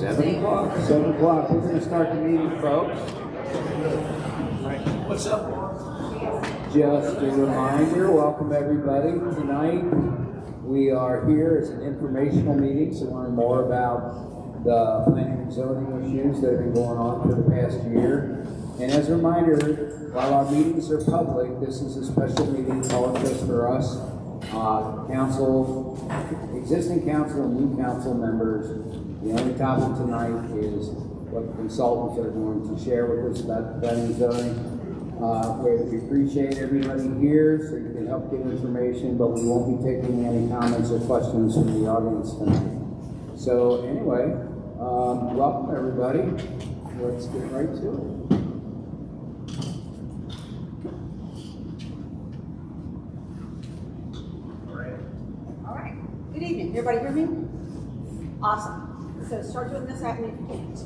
7 o'clock. 7 o'clock. We're going to start the meeting, folks. What's up? Just a reminder, welcome everybody. Tonight we are here as an informational meeting to learn more about the planning and zoning issues that have been going on for the past year. And as a reminder, while our meetings are public, this is a special meeting called just for us, council, existing council and new council members. The only topic tonight is what the consultants are going to share with us about planning and zoning. We appreciate everybody here, so you can help get information, but we won't be taking any comments or questions from the audience tonight. So anyway, welcome everybody. Let's get right to it. All right. Good evening. Everybody hear me? Awesome. So start doing this at me if you can't.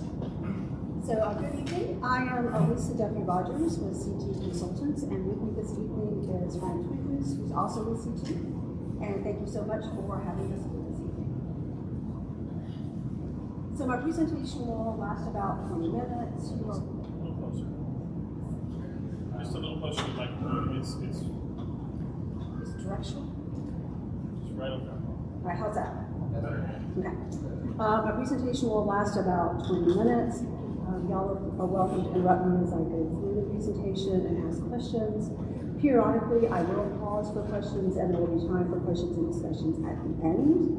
So good evening. I am Elisa W. Rogers with CT Consultants, and with me this evening is Ryan Twiggers, who's also with CT. And thank you so much for having us here this evening. So my presentation will last about 20 minutes. A little closer. Just a little closer to the microphone. It's directional. just right up there. All right, how's that? Better. Okay. My presentation will last about 20 minutes. Y'all are welcome to interrupt me as I go through the presentation and ask questions. Periodically, I will pause for questions, and there will be time for questions and discussions at the end.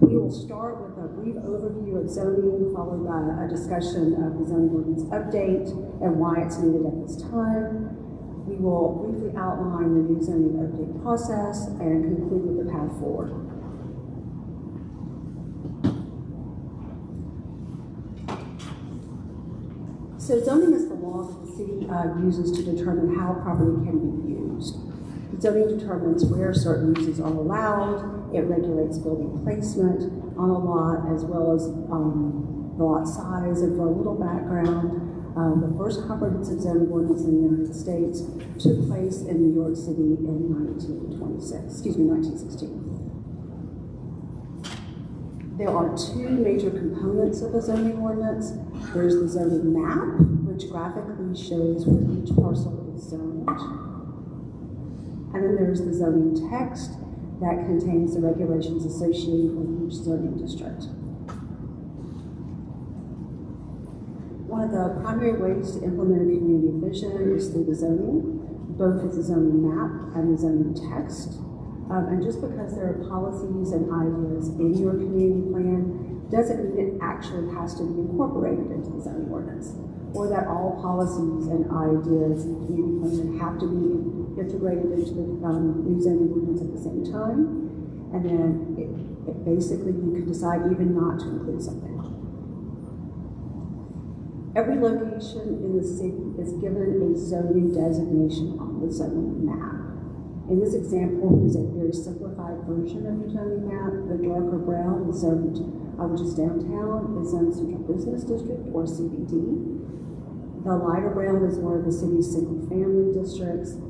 We will start with a brief overview of zoning, followed by a discussion of the zoning ordinance update and why it's needed at this time. We will briefly outline the new zoning update process and conclude with the path forward. So zoning is the law that the city uses to determine how property can be used. Zoning determines where certain uses are allowed. It regulates building placement on a lot, as well as the lot size. And for a little background, the first comprehensive zoning ordinance in the United States took place in New York City in 1916. There are two major components of a zoning ordinance. There's the zoning map, which graphically shows where each parcel is zoned. And then there's the zoning text that contains the regulations associated with each zoning district. One of the primary ways to implement a community vision is through the zoning, both with the zoning map and the zoning text. And just because there are policies and ideas in your community plan doesn't mean it actually has to be incorporated into the zoning ordinance, or that all policies and ideas in the community plan have to be integrated into the new zoning ordinance at the same time. And then it basically you can decide even not to include something. Every location in the city is given a zoning designation on the zoning map. In this example, is a very simplified version of the zoning map. The darker brown is zoned, which is downtown, is zoned Central Business District, or CBD. The lighter brown is one of the city's single-family districts,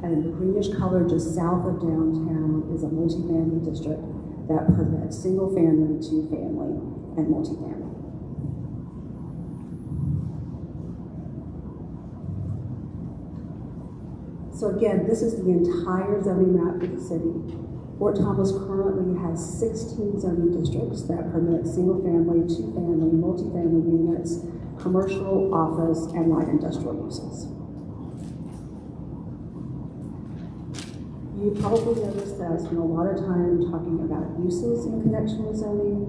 and the greenish color just south of downtown is a multifamily district that permits single-family, two-family, and multifamily. So again, this is the entire zoning map for the city. Fort Thomas currently has 16 zoning districts that permit single-family, two-family, multifamily units, commercial, office, and light industrial uses. You probably noticed that I spent a lot of time talking about uses in connection with zoning.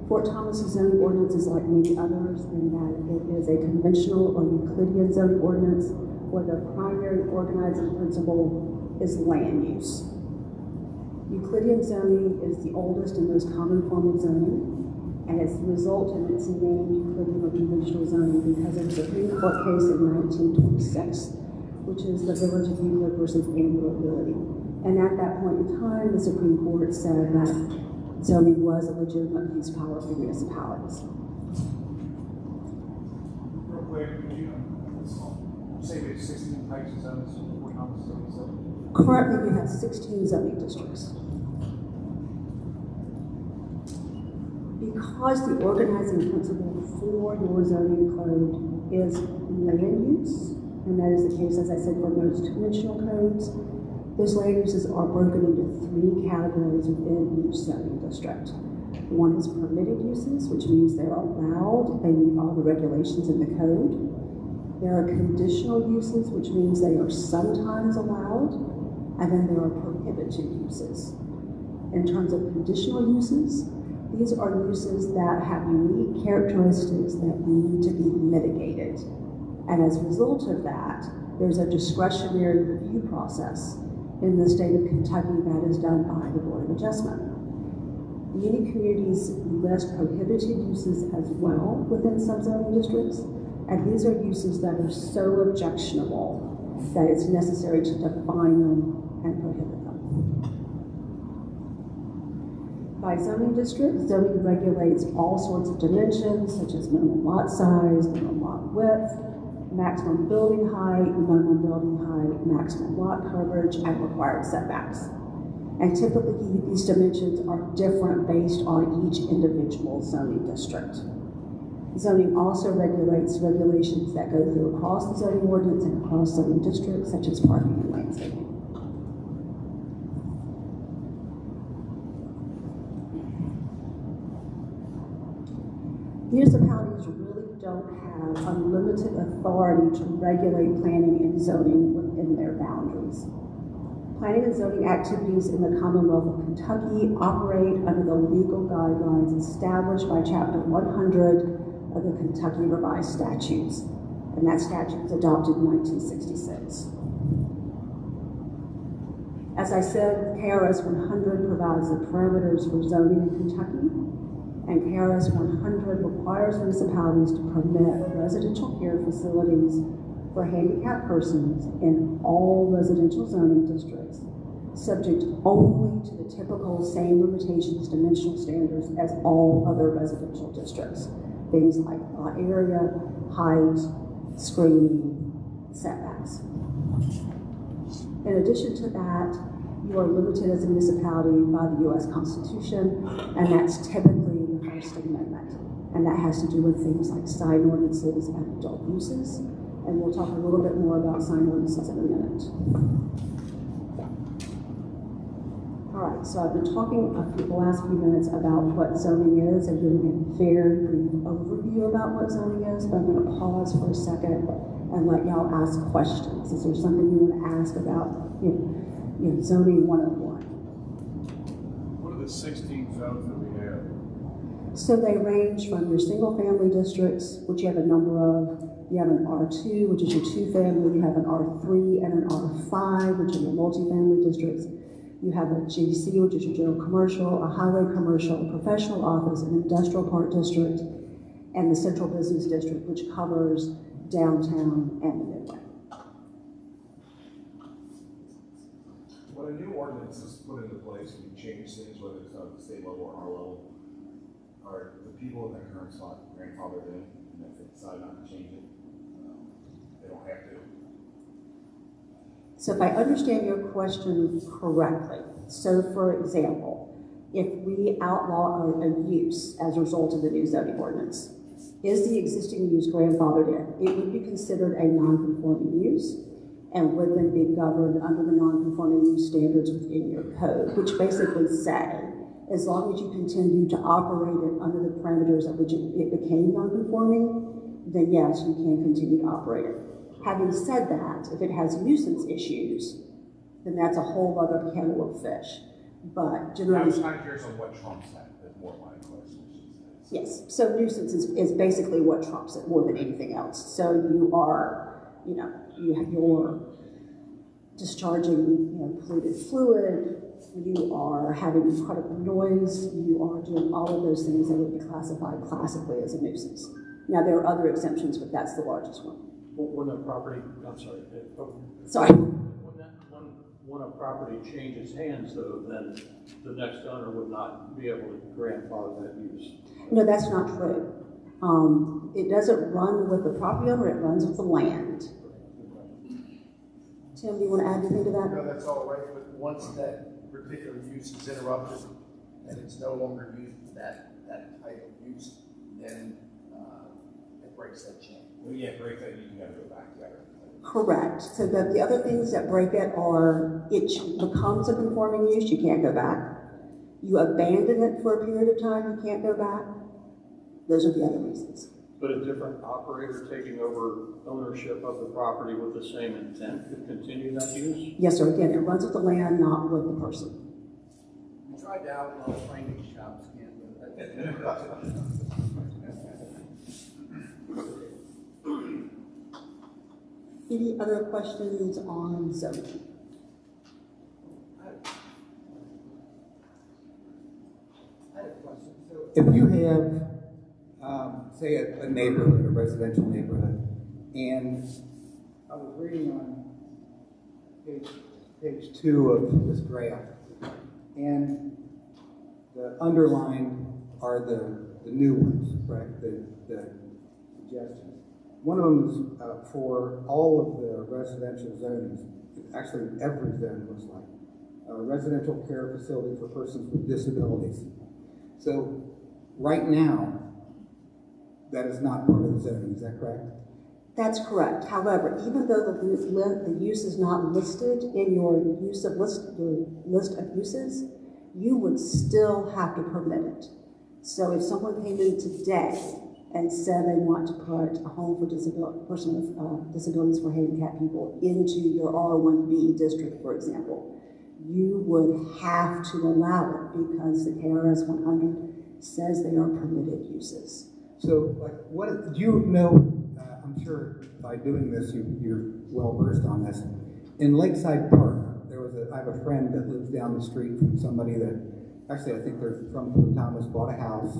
Fort Thomas's zoning ordinance is like many others in that it is a conventional or Euclidean zoning ordinance, where the primary organizing principle is land use. Euclidean zoning is the oldest and most common form of zoning, and it's the result in its name Euclidean or conventional zoning because of a Supreme Court case in 1926, which is the Village of Euclid versus Anglo Ability. And at that point in time, the Supreme Court said that zoning was a legitimate use power for municipalities. Real quick, say we have 16 types of zones, Fort Thomas zoning. Currently, we have 16 zoning districts. Because the organizing principle for your zoning code is land use, and that is the case, as I said, for most conventional codes, those land uses are broken into 3 categories within each zoning district. One is permitted uses, which means they're allowed, they meet all the regulations in the code. There are conditional uses, which means they are sometimes allowed, and then there are prohibited uses. In terms of conditional uses, these are uses that have unique characteristics that need to be mitigated. And as a result of that, there's a discretionary review process in the state of Kentucky that is done by the Board of Adjustment. Many communities list prohibited uses as well within subzoning districts, and these are uses that are so objectionable that it's necessary to define them and prohibit them. By zoning district, zoning regulates all sorts of dimensions, such as minimum lot size, minimum lot width, maximum building height, minimum building height, maximum lot coverage, and required setbacks. And typically, these dimensions are different based on each individual zoning district. Zoning also regulates regulations that go through across the zoning ordinance and across zoning districts, such as parking and landscaping. Municipalities really don't have unlimited authority to regulate planning and zoning within their boundaries. Planning and zoning activities in the Commonwealth of Kentucky operate under the legal guidelines established by Chapter 100 of the Kentucky Revised Statutes, and that statute was adopted in 1966. As I said, KRS 100 provides the parameters for zoning in Kentucky, and KRS 100 requires municipalities to permit residential care facilities for handicapped persons in all residential zoning districts, subject only to the typical same limitations, dimensional standards as all other residential districts. Things like lot area, height, screening, setbacks. In addition to that, you are limited as a municipality by the U.S. Constitution, and that's typically the First Amendment. And that has to do with things like sign ordinances and adult uses. And we'll talk a little bit more about sign ordinances in a minute. All right, so I've been talking for the last few minutes about what zoning is and giving a very brief overview about what zoning is, but I'm going to pause for a second and let y'all ask questions. Is there something you want to ask about zoning 101? What are the 16 zones that we have? So they range from your single family districts, which you have a number of. You have an R2, which is your 2-family. You have an R3 and an R5, which are your multifamily districts. You have a GC, which is your general commercial, a highway commercial, a professional office, an industrial park district, and the central business district, which covers downtown and the Midway. When a new ordinance is put into place, we change things, whether it's at the state level or our level, are the people in their current spot grandfathered in, and if they decide not to change it, they don't have to. So if I understand your question correctly, so for example, if we outlaw a use as a result of the new zoning ordinance, is the existing use grandfathered in? It would be considered a non-conforming use and would then be governed under the non-conforming use standards within your code, which basically say, as long as you continue to operate it under the parameters at which it became non-conforming, then yes, you can continue to operate it. Having said that, if it has nuisance issues, then that's a whole other kettle of fish. But generally, I was kind of curious on what trumps that. That's more my question. Yes, so nuisance is basically what trumps it more than anything else. So you are, you're discharging, polluted fluid, you are having incredible noise, you are doing all of those things that would be classified classically as a nuisance. Now, there are other exemptions, but that's the largest one. When a property, I'm sorry. Sorry. When a property changes hands, though, then the next owner would not be able to grandfather that use. No, that's not true. It doesn't run with the property owner, it runs with the land. Tim, do you want to add anything to that? No, that's all right, but once that particular use is interrupted and it's no longer used for that type breaks that chain. Well, yeah, break that, you can never go back together. Correct. So the other things that break it are it becomes a conforming use, you can't go back. You abandon it for a period of time, you can't go back. Those are the other reasons. But a different operator taking over ownership of the property with the same intent could continue that use? Yes, sir. Again, it runs with the land, not with the person. We tried to outlaw training shops, can't do Any other questions on zoning? I had a question. So if you have, say, a neighborhood, a residential neighborhood, and I was reading on page 2 of this draft, and the underlined are the new ones, correct? The suggestions. One of them is for all of the residential zonings, actually every zone looks like, residential care facility for persons with disabilities. So right now, that is not part of the zoning, is that correct? That's correct. However, even though the use is not listed in your list of uses, you would still have to permit it. So if someone came in today and said they want to put a home for person with disabilities for handicapped people into your R1B district, for example, you would have to allow it because the KRS 100 says they are permitted uses. So, like, what do you know? I'm sure by doing this, you're well versed on this. In Lakeside Park, I have a friend that lives down the street from somebody that, actually, I think they're from Fort Thomas, bought a house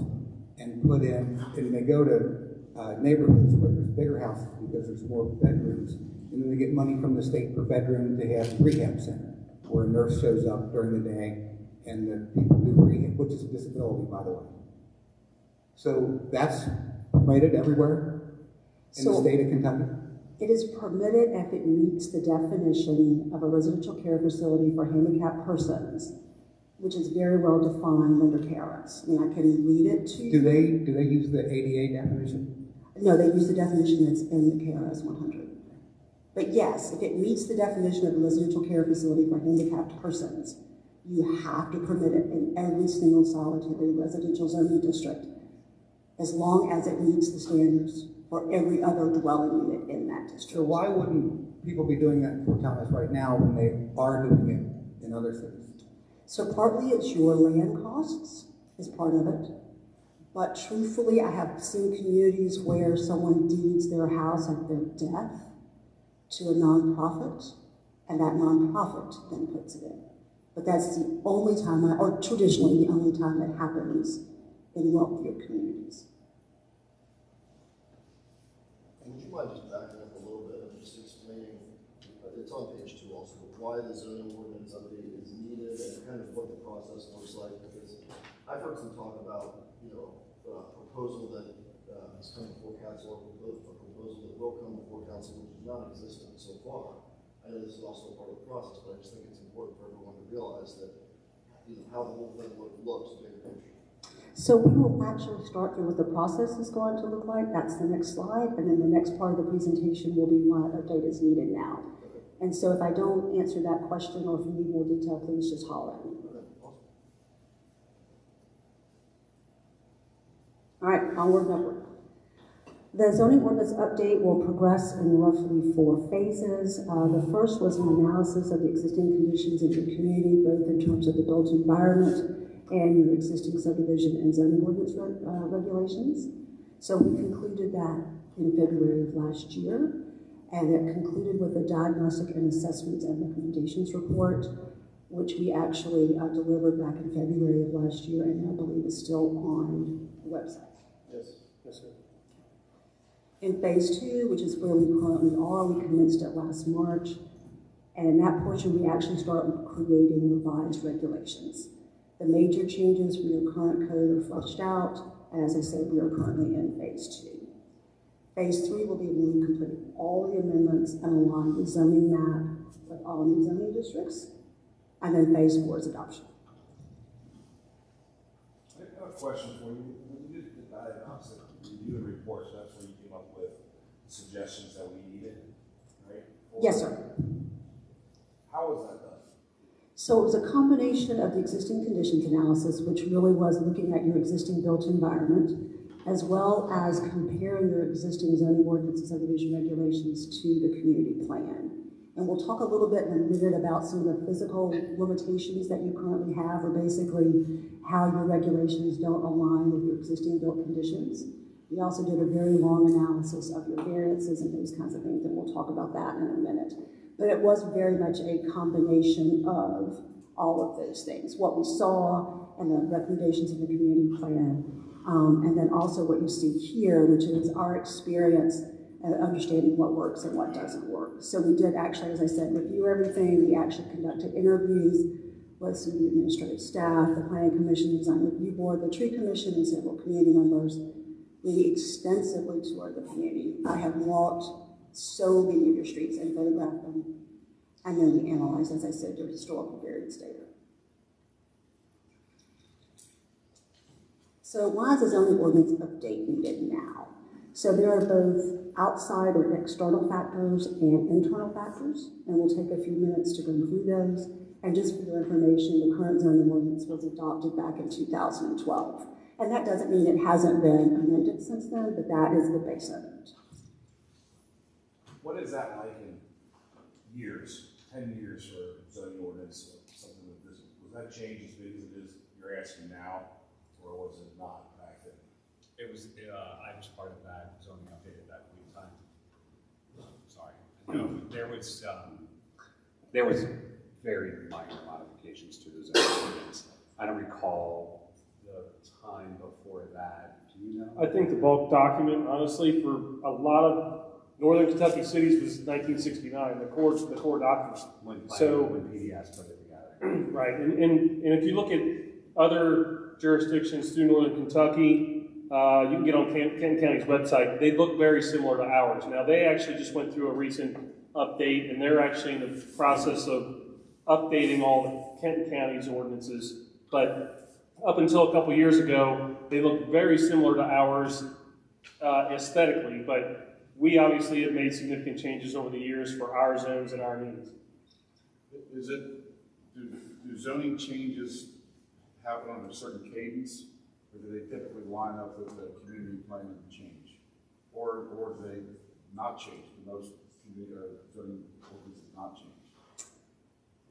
and put in, and they go to neighborhoods where there's bigger houses because there's more bedrooms, and then they get money from the state per bedroom to have a rehab center where a nurse shows up during the day and the people do rehab, which is a disability, by the way. So that's permitted everywhere in the state of Kentucky? It is permitted if it meets the definition of a residential care facility for handicapped persons, which is very well defined under KRS. I mean, I can read it to you. Do they use the ADA definition? No, they use the definition that's in the KRS 100. But yes, if it meets the definition of a residential care facility for handicapped persons, you have to permit it in every single solitary residential zoning district, as long as it meets the standards for every other dwelling unit in that district. So why wouldn't people be doing that in Fort Thomas right now when they are doing it in other cities? So partly it's your land costs is part of it. But truthfully, I have seen communities where someone deeds their house at their death to a nonprofit, and that nonprofit then puts it in. But that's the only time, or traditionally the only time that happens in wealthier communities. And would you mind just backing up a little bit and just explaining, it's on page 2 also, why the zoning ordinance update is needed and kind of what the process looks like? Because I've heard some talk about, a proposal that is coming before council, or a proposal that will come before council, which is non-existent so far. I know this is also part of the process, but I just think it's important for everyone to realize that, how the whole thing looks bigger picture. So we will actually start through what the process is going to look like. That's the next slide. And then the next part of the presentation will be why update is needed now. And so if I don't answer that question or if you need more detail, please just holler at me. All right, onward and upward. The zoning ordinance update will progress in roughly 4 phases. The first was an analysis of the existing conditions in your community, both in terms of the built environment and your existing subdivision and zoning ordinance regulations. So we concluded that in February of last year, and it concluded with a diagnostic and assessments and recommendations report, which we actually delivered back in February of last year, and I believe is still on the website. Yes, sir. In phase 2, which is where we currently are, we commenced it last March, and in that portion we actually started creating revised regulations. The major changes from your current code are fleshed out, and as I said, we are currently in phase 2. Phase 3 will be when we complete all the amendments and align the zoning map with all new zoning districts, and then phase 4 is adoption. I have a question for you. When you did the obviously reviewed reports, that's where you came up with suggestions that we needed, right? Yes, sir. How was that done? So it was a combination of the existing conditions analysis, which really was looking at your existing built environment, as well as comparing your existing zoning ordinance and subdivision regulations to the community plan. And we'll talk a little bit in a minute about some of the physical limitations that you currently have, or basically how your regulations don't align with your existing built conditions. We also did a very long analysis of your variances and those kinds of things, and we'll talk about that in a minute. But it was very much a combination of all of those things, what we saw and the recommendations in the community plan, and then also what you see here, which is our experience and understanding what works and what doesn't work. So we did actually, as I said, review everything. We actually conducted interviews with some of the administrative staff, the Planning Commission, Design Review Board, the Tree Commission, and several community members. We extensively toured the community. I have walked so many of your streets and photographed them. And then we analyzed, as I said, your historical variance data. So why is the zoning ordinance update needed now? So there are both outside or external factors and internal factors, and we'll take a few minutes to go through those. And just for your information, the current zoning ordinance was adopted back in 2012. And that doesn't mean it hasn't been amended since then, but that is the base of it. What is that like in years, 10 years for zoning ordinance, something like this? Was that change as big as it is you're asking now, or was it not back then? It was, I was part of that zoning update at that point in time. Sorry. No, there was very minor modifications to the zoning ordinance. I don't recall the time before that. Do you know? I think the bulk document, honestly, for a lot of Northern Kentucky cities was 1969, the core document. When PDS put it together. Right, and if you look at other jurisdictions through Northern Kentucky, you can get on Kenton County's website. They look very similar to ours. Now, they actually just went through a recent update, and they're actually in the process of updating all the Kenton County's ordinances. But up until a couple years ago, they looked very similar to ours aesthetically, but we obviously have made significant changes over the years for our zones and our needs. Do zoning changes happen on a certain cadence, or do they typically line up with the community plan and change? Or do they not change? Do most zoning ordinances not change?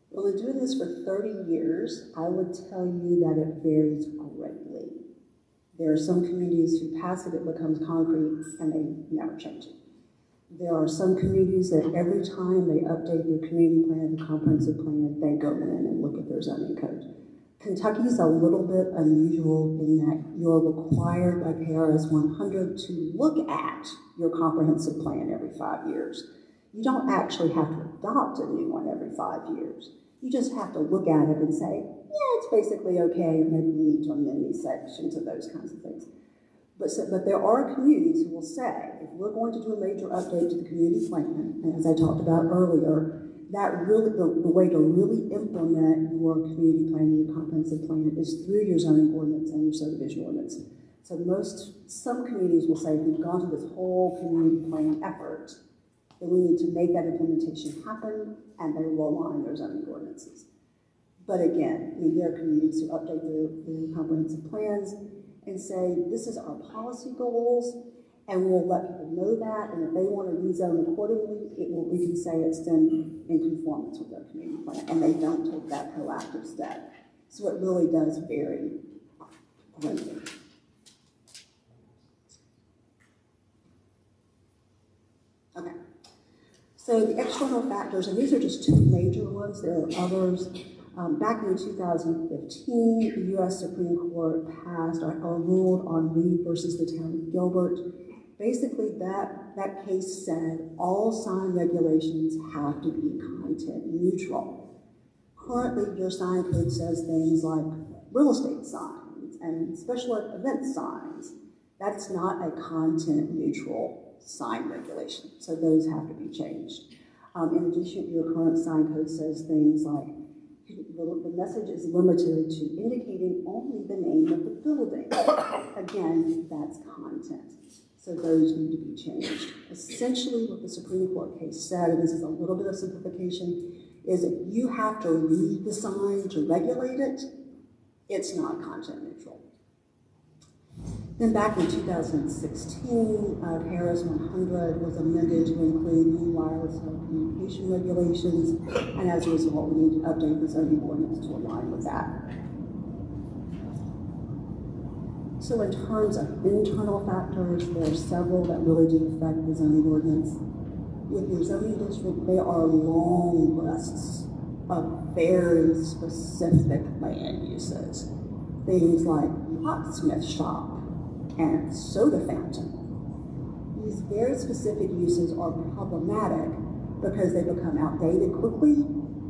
Well, in doing this for 30 years, I would tell you that it varies greatly. There are some communities who pass it becomes concrete, and they never change it. There are some communities that every time they update their community plan, the comprehensive plan, they go in and look at their zoning code. Kentucky's a little bit unusual in that you're required by KRS 100 to look at your comprehensive plan every 5 years. You don't actually have to adopt a new one every 5 years. You just have to look at it and say, yeah, it's basically okay, maybe we need to amend these sections or those kinds of things. But there are communities who will say, if we're going to do a major update to the community plan, and as I talked about earlier, that really, the way to really implement your community plan and your comprehensive plan is through your zoning ordinance and your subdivision ordinance. So some communities will say, if we've gone through this whole community plan effort, then we need to make that implementation happen, and they will align their zoning ordinances. But again, I mean, there are communities who update their comprehensive plans and say, this is our policy goals, and we'll let people know that, and if they want to rezone accordingly, we can say it's then in conformance with their community plan, and they don't take that proactive step. So it really does vary greatly. Okay. So the external factors, and these are just two major ones, there are others. Back in 2015, the U.S. Supreme Court passed or ruled on Reed versus the town of Gilbert. Basically, that case said all sign regulations have to be content neutral. Currently, your sign code says things like real estate signs and special event signs. That's not a content neutral sign regulation, so those have to be changed. In addition, your current sign code says things like the message is limited to indicating only the name of the building. Again, that's content. So those need to be changed. Essentially what the Supreme Court case said, and this is a little bit of simplification, is if you have to read the sign to regulate it, it's not content neutral. Then back in 2016, Paris 100 was amended to include new wireless telecommunication regulations, and as a result, we need to update the zoning ordinance to align with that. So in terms of internal factors, there are several that really do affect the zoning ordinance. With your zoning district, there are long lists of very specific land uses. Things like locksmith shop and soda fountain. These very specific uses are problematic because they become outdated quickly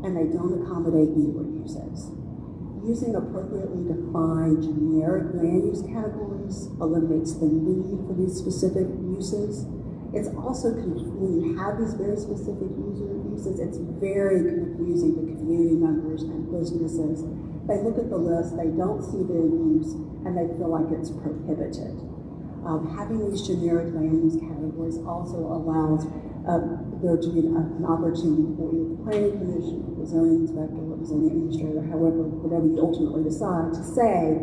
and they don't accommodate newer uses. Using appropriately defined generic land use categories eliminates the need for these specific uses. It's also when you have these very specific uses, it's very confusing to community members and businesses. They look at the list, they don't see their use, and they feel like it's prohibited. Having these generic land use categories also allows there to be an opportunity for either the planning commission, or the zoning inspector, or the zoning administrator, however, whatever you ultimately decide, to say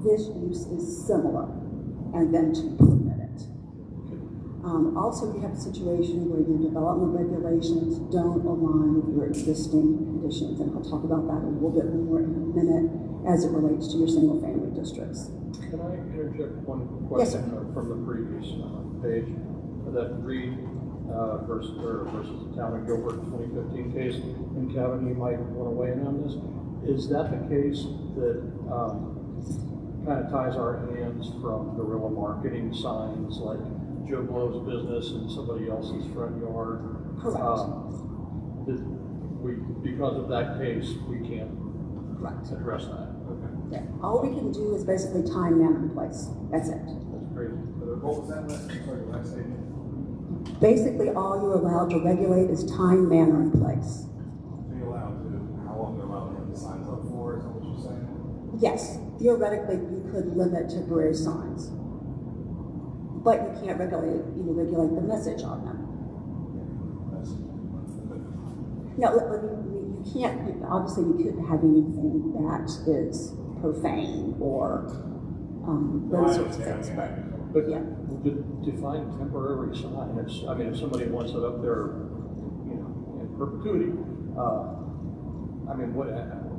this use is similar, and then to permit it. Also, you have a situation where your development regulations don't align with your existing conditions, and I'll talk about that a little bit more in a minute as it relates to your single-family districts. Can I interject one Yes, question from the previous page? That Reed versus the Town of Gilbert 2015 case, and Kevin, you might want to weigh in on this. Is that the case that kind of ties our hands from guerrilla marketing signs like Joe Blow's business in somebody else's front yard? Correct. Because of that case, we can't address that. Okay. Yeah. All we can do is basically time, manner, and place. That's it. That's crazy. What was that last statement? Basically, all you're allowed to regulate is time, manner, and place. So you're allowed to, how long they're allowed to have the signs up for, is that what you're saying? Yes, theoretically, you could limit temporary signs, but you can't regulate the message on them. No, you can't. Obviously, you couldn't have anything that is profane or those sorts of things. But yeah, define temporary sign. I mean, if somebody wants it up there, in perpetuity, I mean,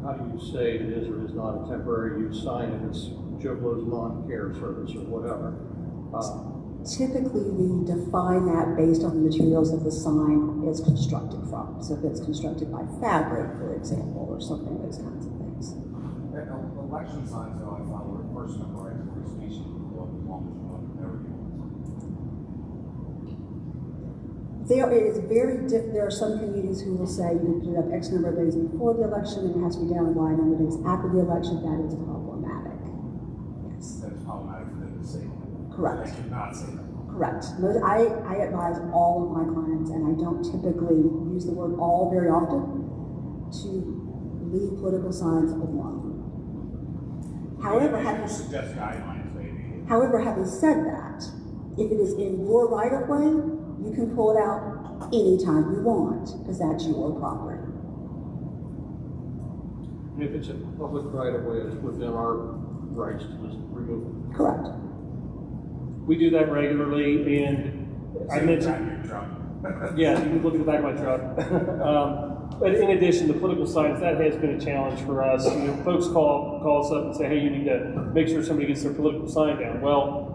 how do you say it is or is not a temporary use sign if it's Joe Blow's lawn care service or whatever? Typically, we define that based on the materials that the sign is constructed from. So if it's constructed by fabric, for example, or something, those kinds of things. And election signs, though, I found were personal rights of free speech, as long as you want everything. There are some communities who will say you can put it up X number of days before the election and it has to be down Y number of days after the election. That is problematic. Yes. That's problematic for them to say. Correct. They cannot say that. Correct. I advise all of my clients, and I don't typically use the word all very often, to leave political signs alone. However, having suggest guidelines, maybe. However, having said that, if it is in your right of way, you can pull it out anytime you want, because that's your property. And if it's a public right of way, it's within our rights to just remove it. Correct. We do that regularly, and I mentioned, yeah, you can look at the back of my truck. But in addition to political signs, that has been a challenge for us. Folks call us up and say, hey, you need to make sure somebody gets their political sign down. Well,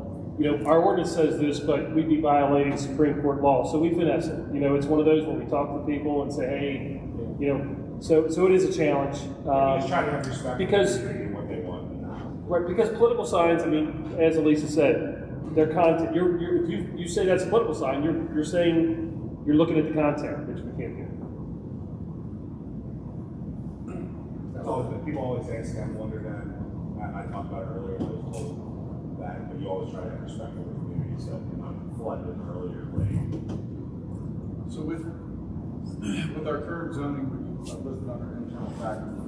our ordinance says this, but we'd be violating Supreme Court law. So we finesse it. It's one of those where we talk to people and say, hey, so it is a challenge. Just try to have respect because for what they want. Right, because political signs, as Elisa said, their content. If you say that's a political sign, you're saying you're looking at the content, which we can't do. People always ask, I wonder that, and I talked about it earlier, I was told that, but you always try to have respect for the community, so you're not flooded in an earlier way. So with our current zoning, which is listed under internal factors,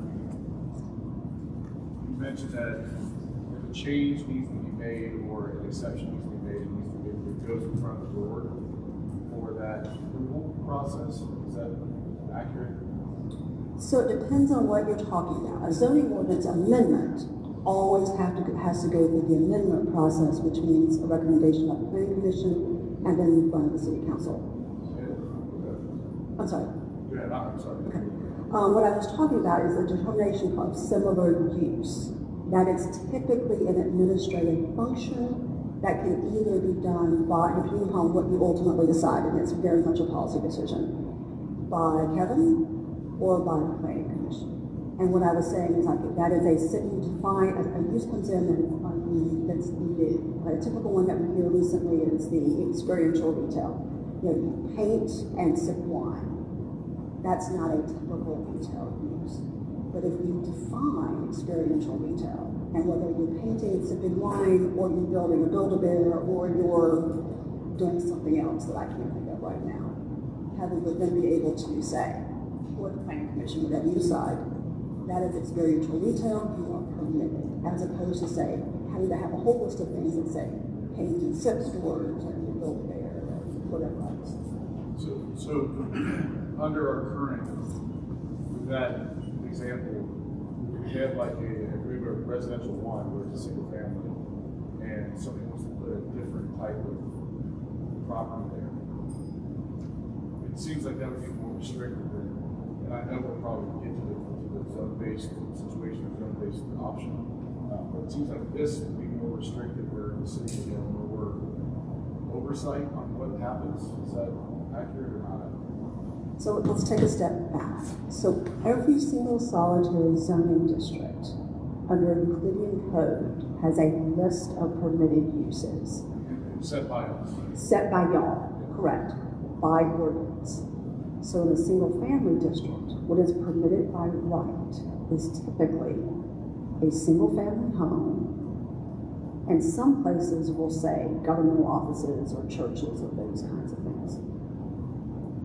mentioned that if a change needs to be made or an exception needs to be made, it goes in front of the board for that approval process. Is that accurate? So it depends on what you're talking about. A zoning ordinance amendment always has to go through the amendment process, which means a recommendation of the planning commission and then in front of the city council. I'm sorry. Yeah, I'm sorry. Okay. What I was talking about is the determination of similar use. That is typically an administrative function that can either be done by, depending upon what you ultimately decide, and it's very much a policy decision, by Kevin or by the planning commission. And what I was saying is I think that is a city defined, a use comes in that's new. A typical one that we hear recently is the experiential retail. You know, you paint and sip wine. That's not a typical retail use. But if you define experiential retail, and whether you're painting and sipping wine, or you're building a Build-A-Bear, or you're doing something else that I can't think of right now, Kevin would then be able to say, or the planning commission, whatever you decide, that is experiential retail, you are permitted, as opposed to say, having to have a whole list of things that say paint and sip stores and Build-A-Bear or whatever else. So under our current, with that example, we have like a residential one where it's a single family and somebody wants to put a different type of property there. It seems like that would be more restricted than, and I know we'll probably get to the zone-based situation or zone-based option, but it seems like this would be more restricted where the city would have more oversight on what happens. Is that accurate or not? So let's take a step back. So every single solitary zoning district under the Euclidean Code has a list of permitted uses. Set by us. Set by y'all, correct, by ordinance. So in a single family district, what is permitted by right is typically a single family home, and some places will say governmental offices or churches or those kinds of things.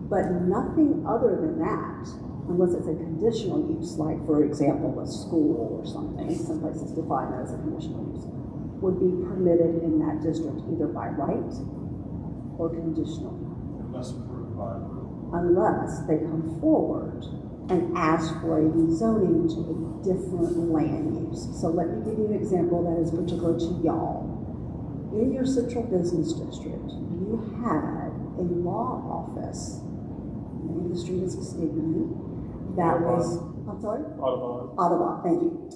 But nothing other than that, unless it's a conditional use, like for example, a school or something, some places define that as a conditional use, would be permitted in that district either by right or conditional. Unless approved by the Unless they come forward and ask for a rezoning to a different land use. So let me give you an example that is particular to y'all. In your central business district, you had a law office, the name of the street is escaping me, that was, I'm sorry? Audubon, thank you.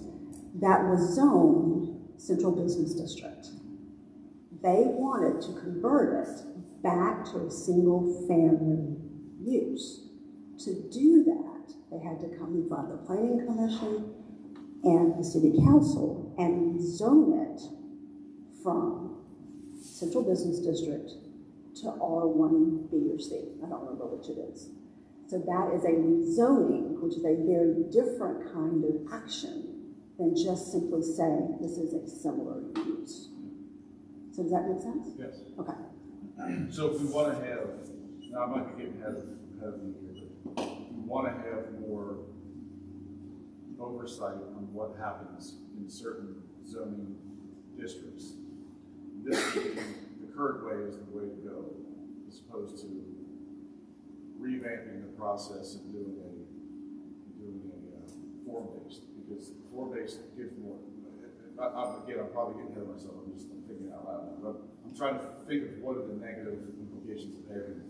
That was zoned central business district. They wanted to convert it back to a single family use. To do that, they had to come in front of the planning commission and the city council and rezone it from central business district to R1, B, or C. I don't remember which it is. So that is a rezoning, which is a very different kind of action than just simply saying this is a similar use. So does that make sense? Yes. Okay. So if we want to have, now I'm not getting ahead of you here, but we want to have more oversight on what happens in certain zoning districts. This would be, the current way is the way to go, as opposed to revamping the process and doing a form-based, because form-based gives more. Again, I'm probably getting ahead of myself. I'm just thinking out loud now, but I'm trying to think of what are the negative implications of having.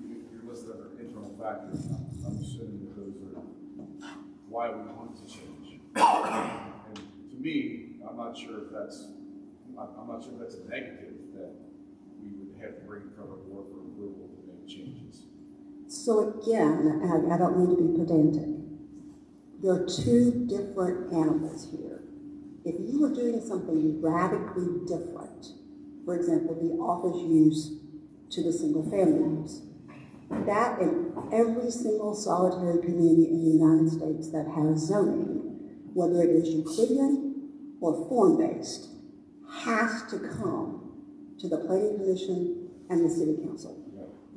You're listed under internal factors. I'm assuming that those are why we want to change. And to me, I'm not sure if that's a negative that we would have to bring in front of the board for approval to make changes. So again, I don't mean to be pedantic. There are two different animals here. If you were doing something radically different, for example, the office use to the single family use, that in every single solitary community in the United States that has zoning, whether it is Euclidean or form-based, has to come to the planning commission and the city council.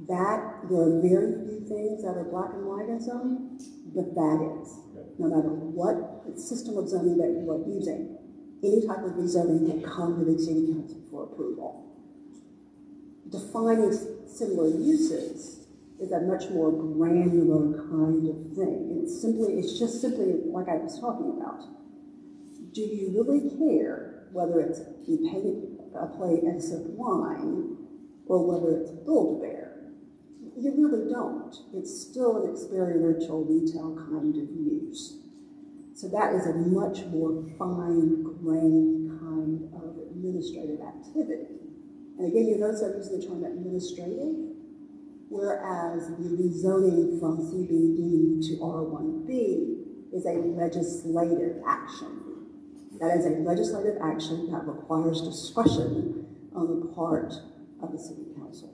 That, there are very few things that are black and white in zoning, but that is. No matter what system of zoning that you are using, any type of rezoning will come to the city council for approval. Defining similar uses is a much more granular kind of thing. It's just simply like I was talking about. Do you really care whether it's you pay a plate and sip wine or whether it's Build-A-Bear? You really don't. It's still an experiential retail kind of use. So that is a much more fine-grained kind of administrative activity. And again, you notice I'm using the term administrative, whereas the rezoning from CBD to R1B is a legislative action. That is a legislative action that requires discretion on the part of the city council.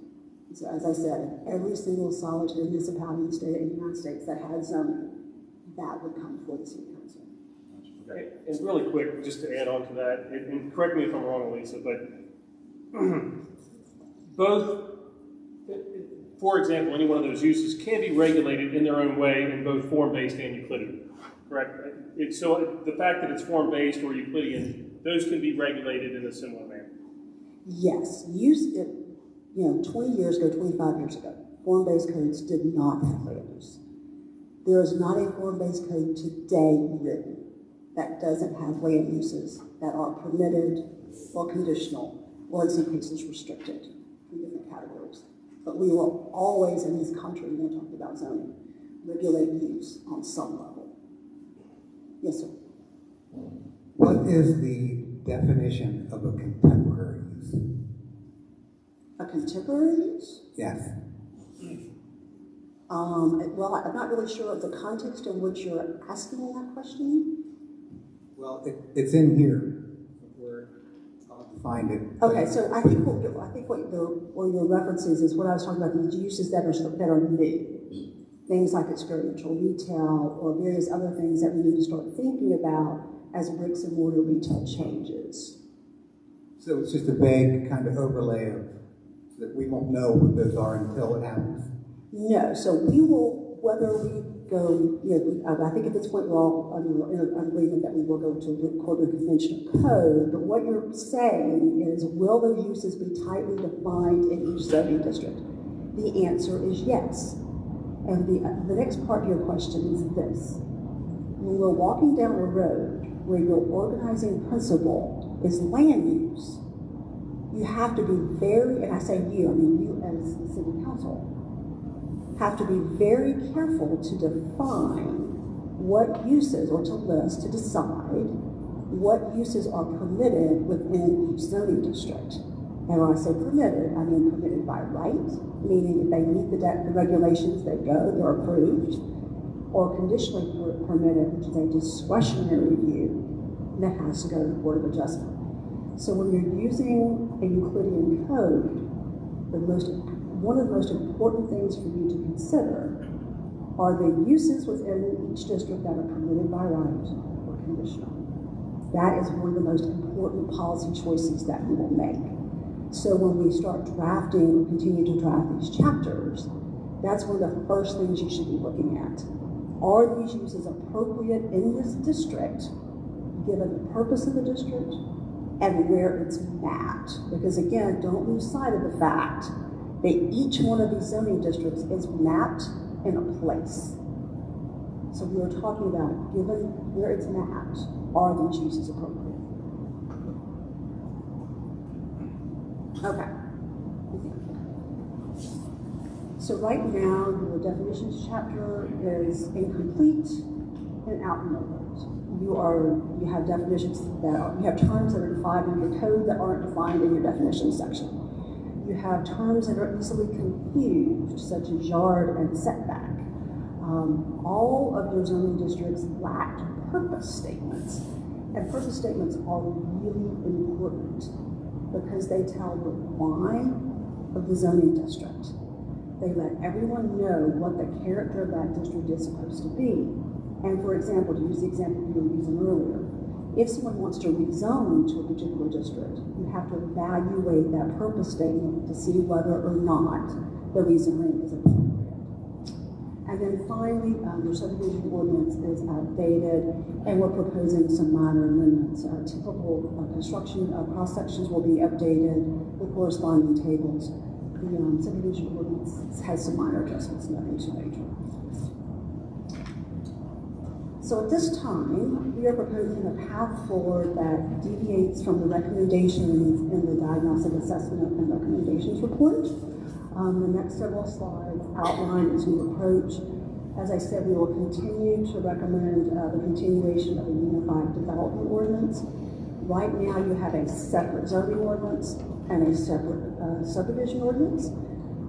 So as I said, every single solitary municipality in the state of the United States that has zoning, that would come before the city council. Okay. And really quick, just to add on to that, and correct me if I'm wrong, Elisa, but both, for example, any one of those uses can be regulated in their own way in both form-based and Euclidean, correct? So the fact that it's form-based or Euclidean, those can be regulated in a similar manner. Yes, 20 years ago, 25 years ago, form-based codes did not have land use. There is not a form-based code today written that doesn't have land uses that are permitted or conditional, or in some cases restricted in different categories. But we will always in this country, when we're talking about zoning, regulate use on some level. Yes, sir. What is the definition of a contemporary use? A contemporary use? Yes. Well, I'm not really sure of the context in which you're asking that question. Well, it's in here. I'll find it. Okay, so I think what your references is what I was talking about, these uses that are new. Things like experiential retail or various other things that we need to start thinking about as bricks and mortar retail changes. So it's just a vague kind of overlay of that we won't know what those are until it happens. No, so we will, whether we go, I think at this point we're all in agreement that we will go to the conventional code, but what you're saying is, will those uses be tightly defined in each zoning district? The answer is yes. And the next part of your question is this. When we're walking down a road where your organizing principle is land use, you have to be very, and I say you, I mean you as the city council, have to be very careful to define what uses, or to list, to decide what uses are permitted within each zoning district. And when I say permitted, I mean permitted by right, meaning if they meet the regulations, they go, they're approved, or conditionally permitted, which is a discretionary review, and that has to go to the Board of Adjustment. So when you're using a Euclidean code, one of the most important things for you to consider are the uses within each district that are permitted by right or conditional. That is one of the most important policy choices that we will make. So when we start drafting or continue to draft these chapters, that's one of the first things you should be looking at. Are these uses appropriate in this district, given the purpose of the district and where it's mapped? Because again, don't lose sight of the fact that each one of these zoning districts is mapped in a place. So we are talking about, given where it's mapped, are these uses appropriate? Okay. So right now, your definitions chapter is incomplete and outmoded. You have definitions you have terms that are defined in your code that aren't defined in your definitions section. You have terms that are easily confused, such as yard and setback. All of your zoning districts lack purpose statements, and purpose statements are really important because they tell the why of the zoning district. They let everyone know what the character of that district is supposed to be. And for example, to use the example you were using earlier, if someone wants to rezone to a particular district, you have to evaluate that purpose statement to see whether or not the rezoning is appropriate. And then finally, your subdivision ordinance is outdated, and we're proposing some minor amendments. Typical construction cross sections will be updated with corresponding tables. The subdivision ordinance has some minor adjustments, nothing too major. So at this time, we are proposing a path forward that deviates from the recommendations in the diagnostic assessment and recommendations report. The next several slides outline this new approach. As I said, we will continue to recommend the continuation of a unified development ordinance. Right now, you have a separate zoning ordinance and a separate subdivision ordinance.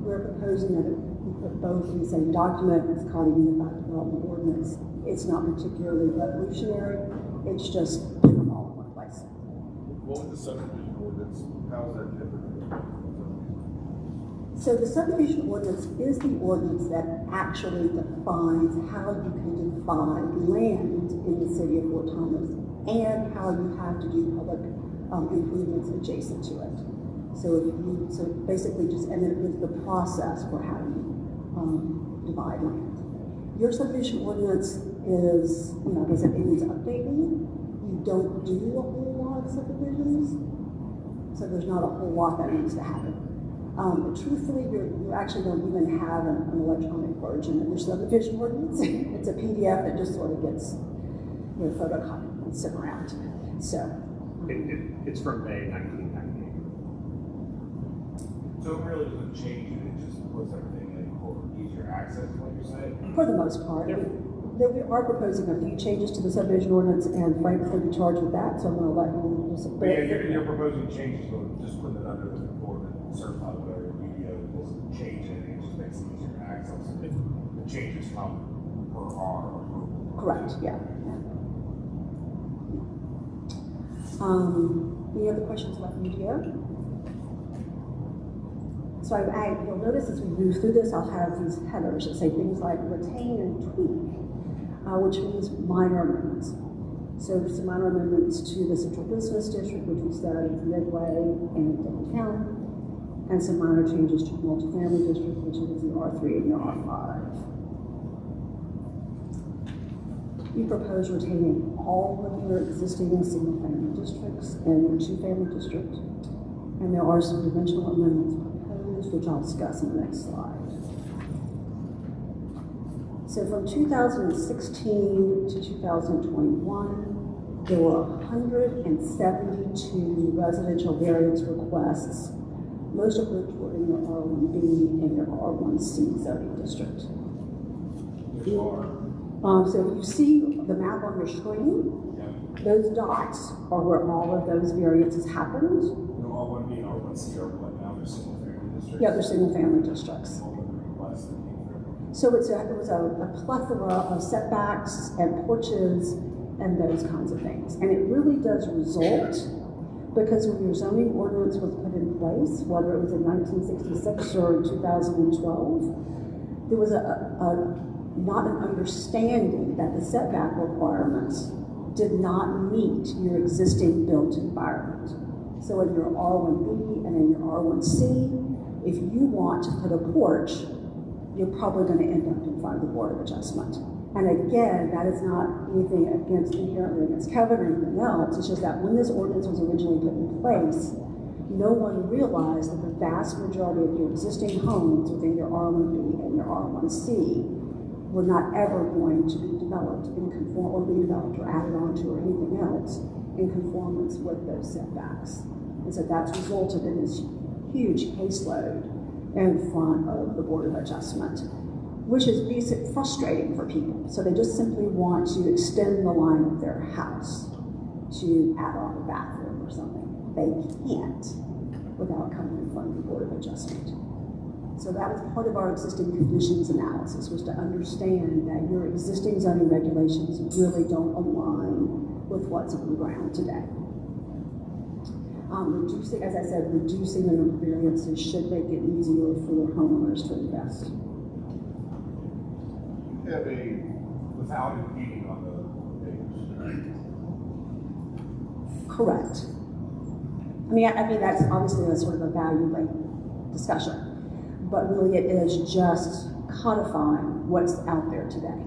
We're proposing that we put both in the same document. It's called a unified development ordinance. It's not particularly revolutionary. It's just put them all in one place. What was the subdivision ordinance? How is that different? So the subdivision ordinance is the ordinance that actually defines how you can define land in the city of Fort Thomas and how you have to do public improvements adjacent to it. So basically and then it gives the process for how you divide land. Your subdivision ordinance is, as it needs updating. You don't do a whole lot of subdivisions, so there's not a whole lot that needs to happen. But truthfully, you actually don't even have an electronic version of your subdivision ordinance. It's a PDF that just sort of gets photocopied and sent around. So It's from May 1998. So it really doesn't change it, it just puts everything in for easier access, is what you're saying? for the most part, we are proposing a few changes to the subdivision ordinance, and Frank's going to be charged with that. So I'm going to let him just. But yeah, you're proposing changes, but just putting it under the board and certified whatever media doesn't change anything, it just makes it easier to access. The changes come per our approval. Correct, yeah. Any other questions about the UDO? So you'll notice as we move through this, I'll have these headers that say things like retain and tweak, which means minor amendments. So some minor amendments to the Central Business District, which we said is Midway and downtown, and some minor changes to the multifamily district, which is the R3 and the R5. We propose retaining all of your existing single-family districts and your two-family district, and there are some dimensional amendments proposed, which I'll discuss in the next slide. So from 2016 to 2021, there were 172 residential variance requests, most of which were in your R1B and your R1C zoning district. So if you see the map on your screen, those dots are where all of those variances happened. No, R1B and R1C are what now, they're single family districts? Yeah, they're single family districts. All of the requests that came through. So it was a plethora of setbacks and porches and those kinds of things. And it really does result, because when your zoning ordinance was put in place, whether it was in 1966 or 2012, there was not an understanding that the setback requirements did not meet your existing built environment. So in your R1B and in your R1C, if you want to put a porch, you're probably going to end up in front of the Board of Adjustment. And again, that is not anything inherently against Kevin or anything else. It's just that when this ordinance was originally put in place, no one realized that the vast majority of your existing homes within your R1B and your R1C were not ever going to be developed or added onto or anything else in conformance with those setbacks. And so that's resulted in this huge caseload in front of the Board of Adjustment, which is basically frustrating for people. So they just simply want to extend the line of their house to add on a bathroom or something. They can't without coming in front of the Board of Adjustment. So that was part of our existing conditions analysis, was to understand that your existing zoning regulations really don't align with what's on the ground today. As I said, reducing the number of variances should make it easier for homeowners to invest. You have Without impeding on the neighbors. Correct. I mean, that's obviously a sort of a value-based discussion. but really it is just codifying what's out there today.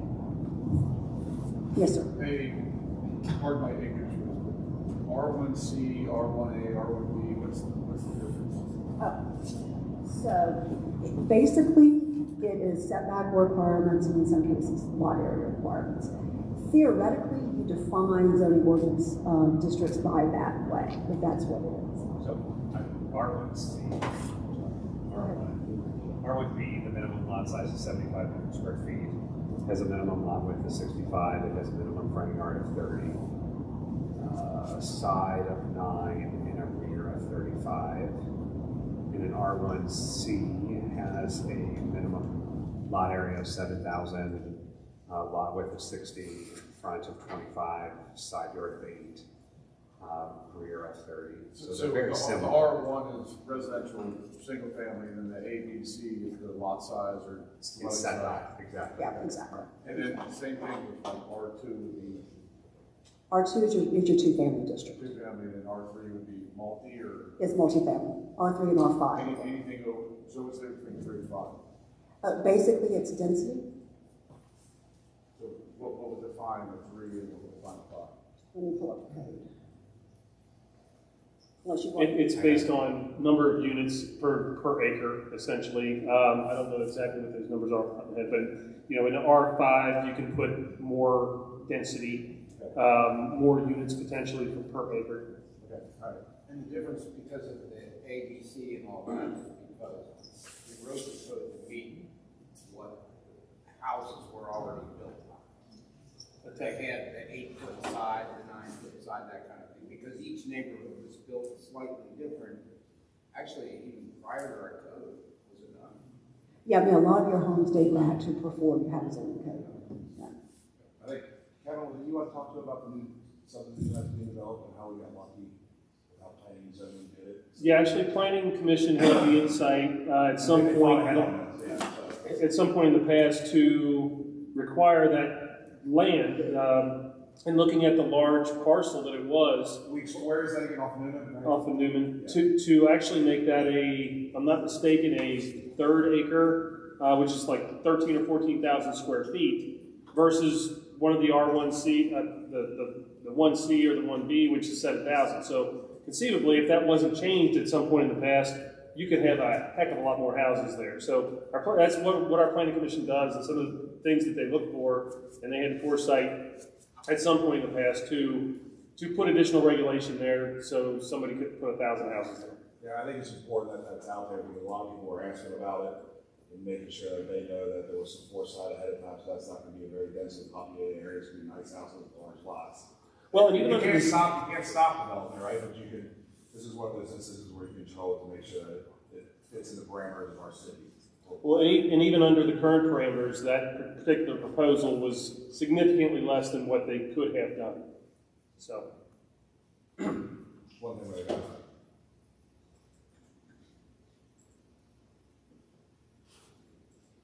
Yes, sir. Hey, pardon my ignorance, but R1C, R1A, R1B, what's the difference? So basically, it is setback requirements and in some cases lot area requirements. Theoretically, you define zoning ordinance districts by that way, if that's what it is. So, R1C, R1B, the minimum lot size is 7,500 square feet, has a minimum lot width of 65, it has a minimum front yard of 30, a side of 9, and a rear of 35. And an R1C has a minimum lot area of 7,000, lot width of 60, front of 25, side yard of 8, rear of 30. So they're very the similar. R1 is residential, single family, and then the A, B, C is the lot size or. It's setback, exactly. Yeah, exactly. And then the same thing with like R2 would be R2 is your two-family district. two family, and R3 would be multi or It's multifamily, R3 and R5. anything over, so what's the difference between 3 and 5? Basically, it's density. So what would define the 3 and what would define the 5? Let me pull up the code. Unless you want. It's based on number of units per acre, essentially. I don't know exactly what those numbers are off the top of my head, but in an R5, you can put more density, more units potentially per acre. Okay, all right. And the difference because of the ABC and all that is because the erosion code would meet what houses were already built on. But they had the 8-foot side, the 9-foot side, that kind of thing. Because each neighborhood was built slightly different. Actually, even prior to our code, was it not? Yeah, I mean, a lot of your homes date back to before you have a zoning code. Yeah. I think, Kevin, do you want to talk to about the new subdivision that's being developed and how we got lucky with how planning and zoning did it? Yeah, actually, Planning Commission had the insight at some They thought ahead point. on this, yeah, so. At some point in the past to require that land, and looking at the large parcel that it was Where is that again, off Newman? Right? off of Newman, Yeah. to actually make that if I'm not mistaken, a 3rd acre, which is like 13 or 14,000 square feet, versus one of the R1C, the 1C or the 1B, which is 7,000. So conceivably, if that wasn't changed at some point in the past, you could have a heck of a lot more houses there. So that's what our planning commission does, and some of the things that they look for, and they had foresight at some point in the past to put additional regulation there so somebody could put 1,000 houses there. Yeah, I think it's important that that's out there because a lot of people are asking about it and making sure that they know that there was some foresight ahead of time, so that's not going to be a very densely populated area. It's going to be nice houses with large lots. Well, and even You under can't this, stop development, right? But you can. This is one of those instances where you control it to make sure that it fits in the parameters of our city. well, and even under the current parameters, that particular proposal was significantly less than what they could have done. So. One thing that I got.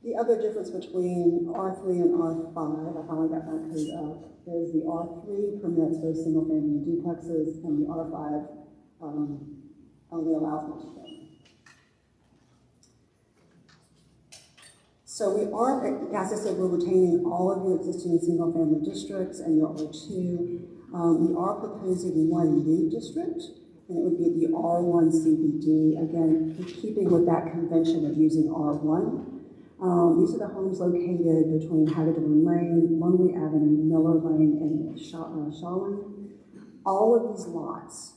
The other difference between R3 and R5, I finally got my code up, is the R3 permits both single-family duplexes, and the R5 only allows multifamily. So we are, as I said, we're retaining all of your existing single-family districts and your R2. We are proposing one new district, and it would be the R1 CBD, again, keeping with that convention of using R1. These are the homes located between Hagedorn Lane, Lumley Avenue, Miller Lane, and Shaw Lane. All of these lots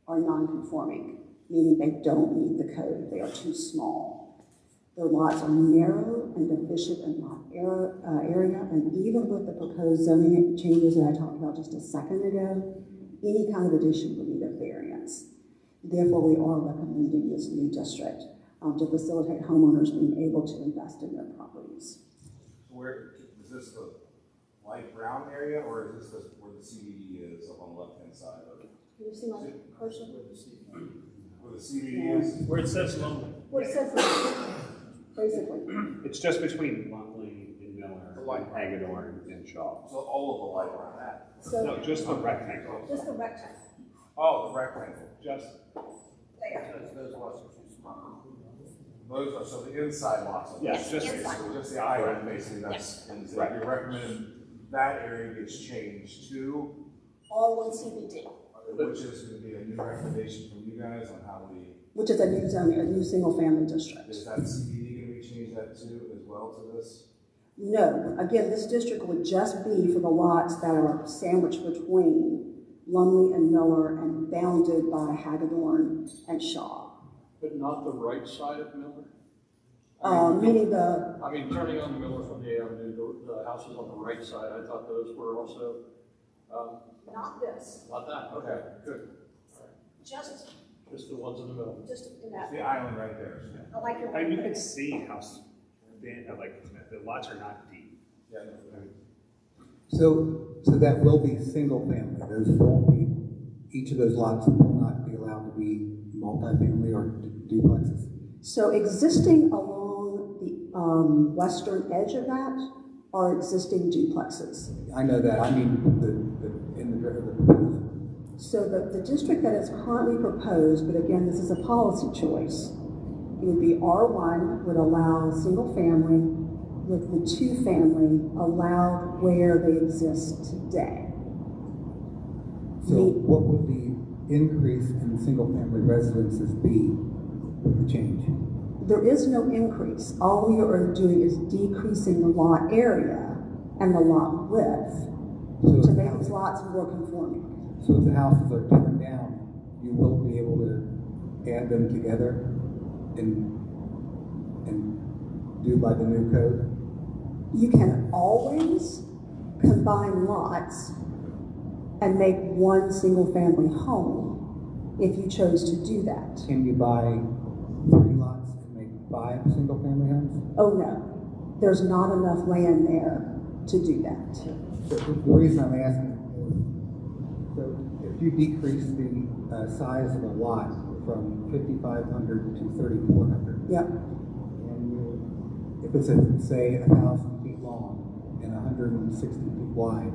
are non-conforming, meaning they don't meet the code. They are too small. Their lots are narrow and deficient in lot area, and even with the proposed zoning changes that I talked about just a second ago, any kind of addition would need a variance. Therefore, we are recommending this new district to facilitate homeowners being able to invest in their properties. Where is this the light brown area, or is this where the CBD is up on the left-hand side of it? Can you see my cursor? Where the CBD is? Where it says Lumley. Where it says that, basically. It's just between Lumley and Miller, and Hagedorn and Shaw. So all of the light brown. So No, just the rectangle. just the rectangle. Oh, the rectangle. Just There. Those lots are too small. those are, so the inside lots. Yes, just inside. basically, just the island, basically, that's, and so Right. you recommend that area gets changed to, R1 CBD, which is gonna be a new recommendation from you guys on how we, which is a new zoning, a new single-family district. is that CBD gonna be changed that too, as well to this? No, again, this district would just be for the lots that are sandwiched between Lumley and Miller and bounded by Hagedorn and Shaw. But not the right side of Miller? Meaning the, I mean, turning on Miller from the avenue, the houses on the right side, I thought those were also, not this, not that, okay, good. just Just the ones in the middle. in that. The island right there. I like your. And you can see how, like, the lots are not deep. Yeah. So that will be single family. Those won't be, each of those lots will not be allowed to be multifamily or duplexes. So existing along the western edge of that are existing duplexes. I know that. I mean, in the proposal. So the district that is currently proposed, but again, this is a policy choice, it would be R1 would allow single family with the two family allowed where they exist today. So what would the increase in single family residences be with the change? There is no increase. All we are doing is decreasing the lot area and the lot width to make these lots more conforming. So if the houses are torn down, you will be able to add them together and do by the new code? You can always combine lots and make one single family home if you chose to do that. Can you buy 3 lots and make 5 single family homes? Oh no, there's not enough land there to do that. So the reason I'm asking is, so if you decrease the size of a lot from 5,500 to 3,400, Yep. and if it's say 1,000 feet long and 160 feet wide,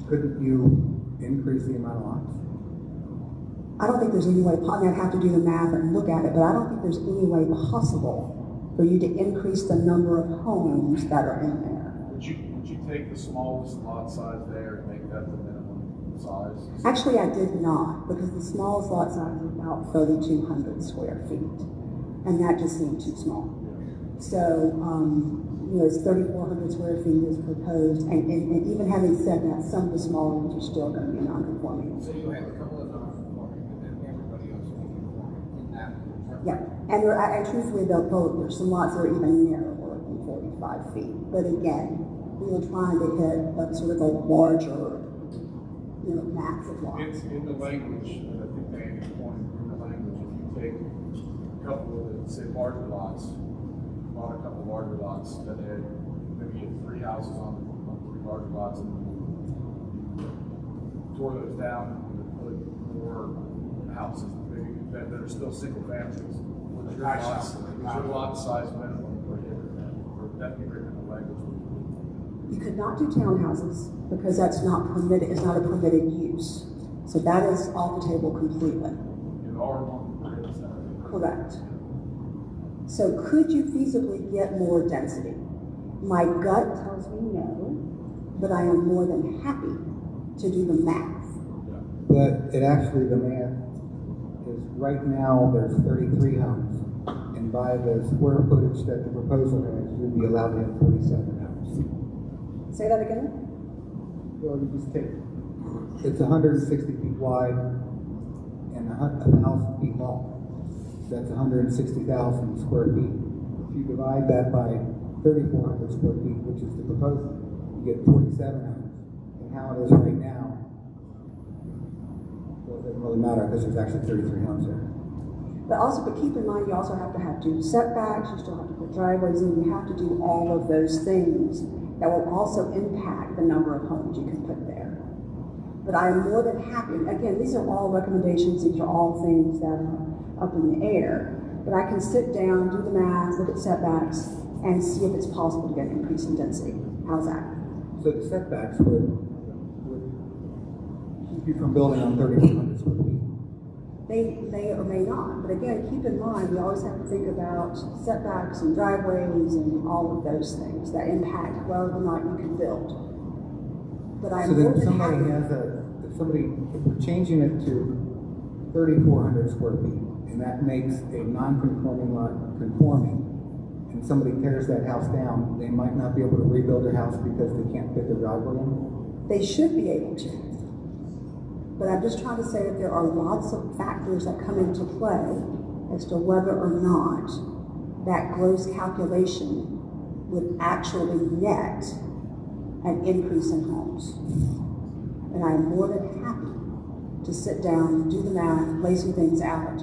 couldn't you increase the amount of lots? I don't think there's any way, I mean, I'd have to do the math and look at it, but I don't think there's any way possible for you to increase the number of homes that are in there. Would you take the smallest lot size there and make that the minimum size? Actually, I did not, because the smallest lot size is about 3,200 square feet, and that just seemed too small. So, it's 3,400 square feet is proposed, and even having said that, some of the smaller ones are still going to be non-conforming. So you have a couple of non-conforming, and then everybody else will be conforming in that. Yeah, and truthfully, there's some lots that are even narrower than 45 feet. But again, we were trying to hit a sort of a larger, massive lot. In the language, and I think Danny's point, in the language, if you take a couple of, say, larger lots, bought a couple larger lots, then they had maybe 3 houses on 3 larger lots, and you tore those down and put more houses, maybe that are still single families. Would your lot size minimum prohibit that, or that be written in the language? You could not do townhouses because that's not permitted, it's not a permitted use. So that is off the table completely. In R1 prohibits that. Correct. So could you feasibly get more density? My gut tells me no, but I am more than happy to do the math. But the math is right now there's 33 homes, and by the square footage that the proposal has, you'd be allowed to have 47 homes. Say that again? Well, you just take, it's 160 feet wide and 1,000 feet long. That's 160,000 square feet. If you divide that by 3,400 square feet, which is the proposal, you get 47 homes. And how it is right now, well, it doesn't really matter because there's actually 33 homes there. But keep in mind, you also have to do setbacks, you still have to put driveways in, you have to do all of those things that will also impact the number of homes you can put there. But I am more than happy, again, these are all recommendations, these are all things that are up in the air, but I can sit down, do the math, look at setbacks, and see if it's possible to get an increase in density. How's that? So the setbacks would keep you from building on 3,400 square feet. They may or may not, but again, keep in mind, we always have to think about setbacks and driveways and all of those things that impact whether or not you can build. But I'm So more then than somebody happy. has if we're changing it to 3,400 square feet, and that makes a non-conforming lot conforming, and somebody tears that house down, they might not be able to rebuild their house because they can't fit their driveway in? They should be able to. But I'm just trying to say that there are lots of factors that come into play as to whether or not that gross calculation would actually net an increase in homes. And I'm more than happy to sit down, do the math, lay some things out,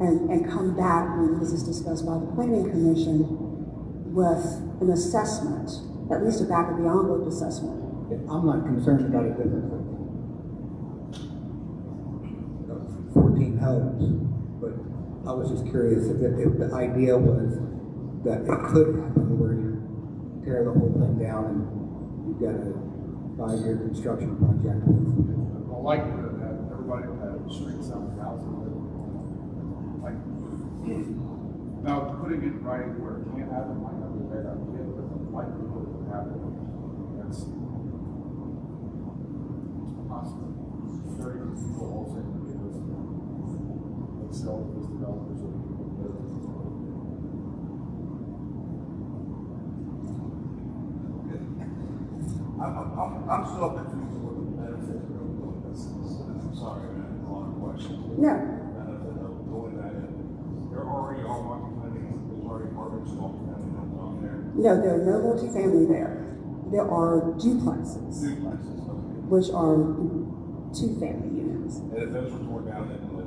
and come back when this is discussed by the Planning Commission with an assessment, at least a back of the envelope assessment. I'm not concerned about a difference of 14 homes, but I was just curious if the idea was that it could happen where you tear the whole thing down and you've got a 5-year construction project with. The likelihood that everybody would have streets out of houses, like, now putting it right where it can't happen might not be a bad idea, but the likelihood of it happening, that's possible. Very few people all say that it was, let's sell to those developers or people that live. I'm still confused with what the benefit of doing this is. I'm sorry, man, a lot of questions. No. Benefit of doing that, there already are multi-family, there's already apartments, multi-family homes on there. No, there are no multifamily there. There are duplexes, Duplexes, okay. which are 2-family units. And if those were torn down, then does it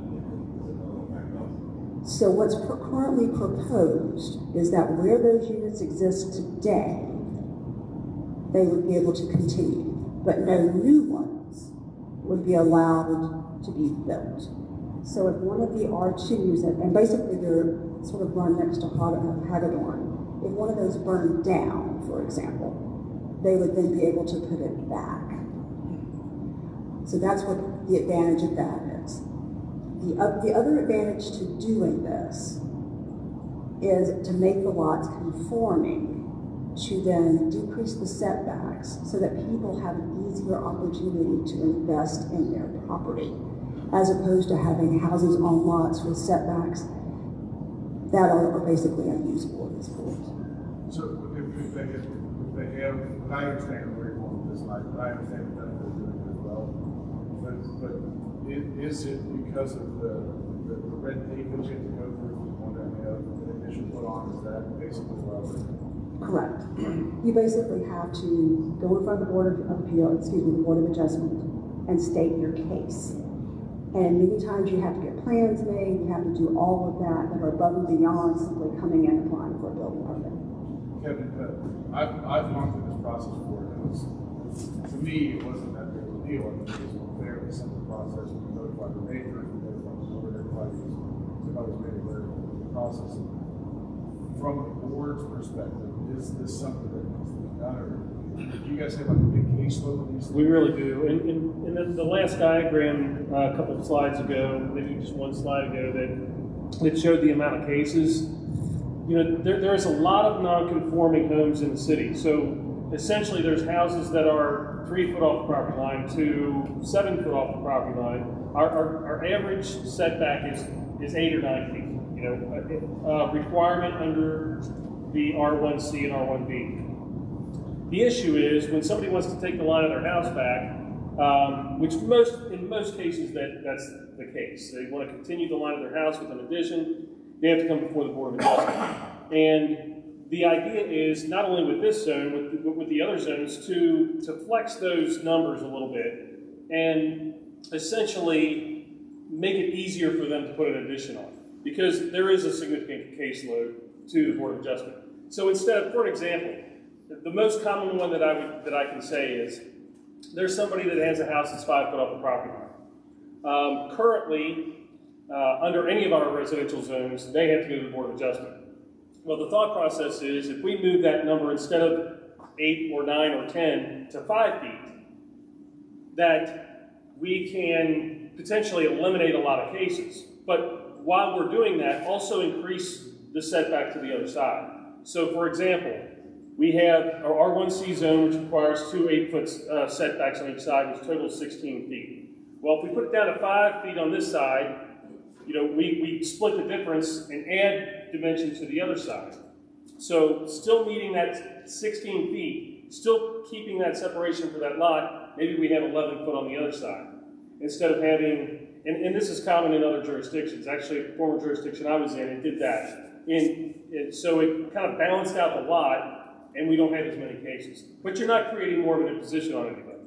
go back up? So what's currently proposed is that where those units exist today, they would be able to continue, but no new ones would be allowed to be built. So if one of the R2s, and basically they're sort of run next to Hagedorn, if one of those burned down, for example, they would then be able to put it back. So that's what the advantage of that is. The other advantage to doing this is to make the lots conforming, to then decrease the setbacks so that people have an easier opportunity to invest in their property, as opposed to having houses on lots with setbacks that are basically unusable at this point. So if they have, and I understand where you're going with this, and I understand the benefit of doing it as well, but is it because of the red tape that you have to go through if you want to have an addition put on, is that basically what I was Correct. You basically have to go in front of the Board of Appeal, the Board of Adjustment, and state your case. And many times you have to get plans made, you have to do all of that are above and beyond simply coming in and applying for a building permit. Kevin, I've gone through this process before, and it was, to me, it wasn't that big of a deal. I mean, it was a fairly simple process. We notified the neighbors, we notified the board, everybody was made aware of the process. From the board's perspective, is this something that needs to be done, or do you guys have like a big caseload of these things? We really do. And then the last diagram a couple of slides ago, maybe just one slide ago, that showed the amount of cases. You know, there's a lot of non-conforming homes in the city. So essentially, there's houses that are 3 foot off the property line to 7 foot off the property line. Our average setback is 8 or 9 feet. You know, requirement under the R1C and R1B. The issue is when somebody wants to take the line of their house back, which in most cases that's the case. They want to continue the line of their house with an addition, they have to come before the Board of Adjustment. And the idea is not only with this zone, but with the other zones to flex those numbers a little bit and essentially make it easier for them to put an addition on. Because there is a significant caseload to the Board of Adjustment. So instead of, for an example, the most common one that I can say is there's somebody that has a house that's 5 foot off the property line. Currently, under any of our residential zones, they have to go to the Board of Adjustment. Well, the thought process is if we move that number instead of 8 or 9 or 10 to 5 feet, that we can potentially eliminate a lot of cases. But while we're doing that, also increase the setback to the other side. So for example, we have our R1C zone, which requires 2 8-foot setbacks on each side, which totals 16 feet. Well, if we put it down to 5 feet on this side, you know, we split the difference and add dimension to the other side. So still meeting that 16 feet, still keeping that separation for that lot, maybe we have 11 foot on the other side. Instead of having, and this is common in other jurisdictions. Actually, a former jurisdiction I was in, it did that. So it kind of balanced out the lot, and we don't have as many cases. But you're not creating more of an imposition on anybody.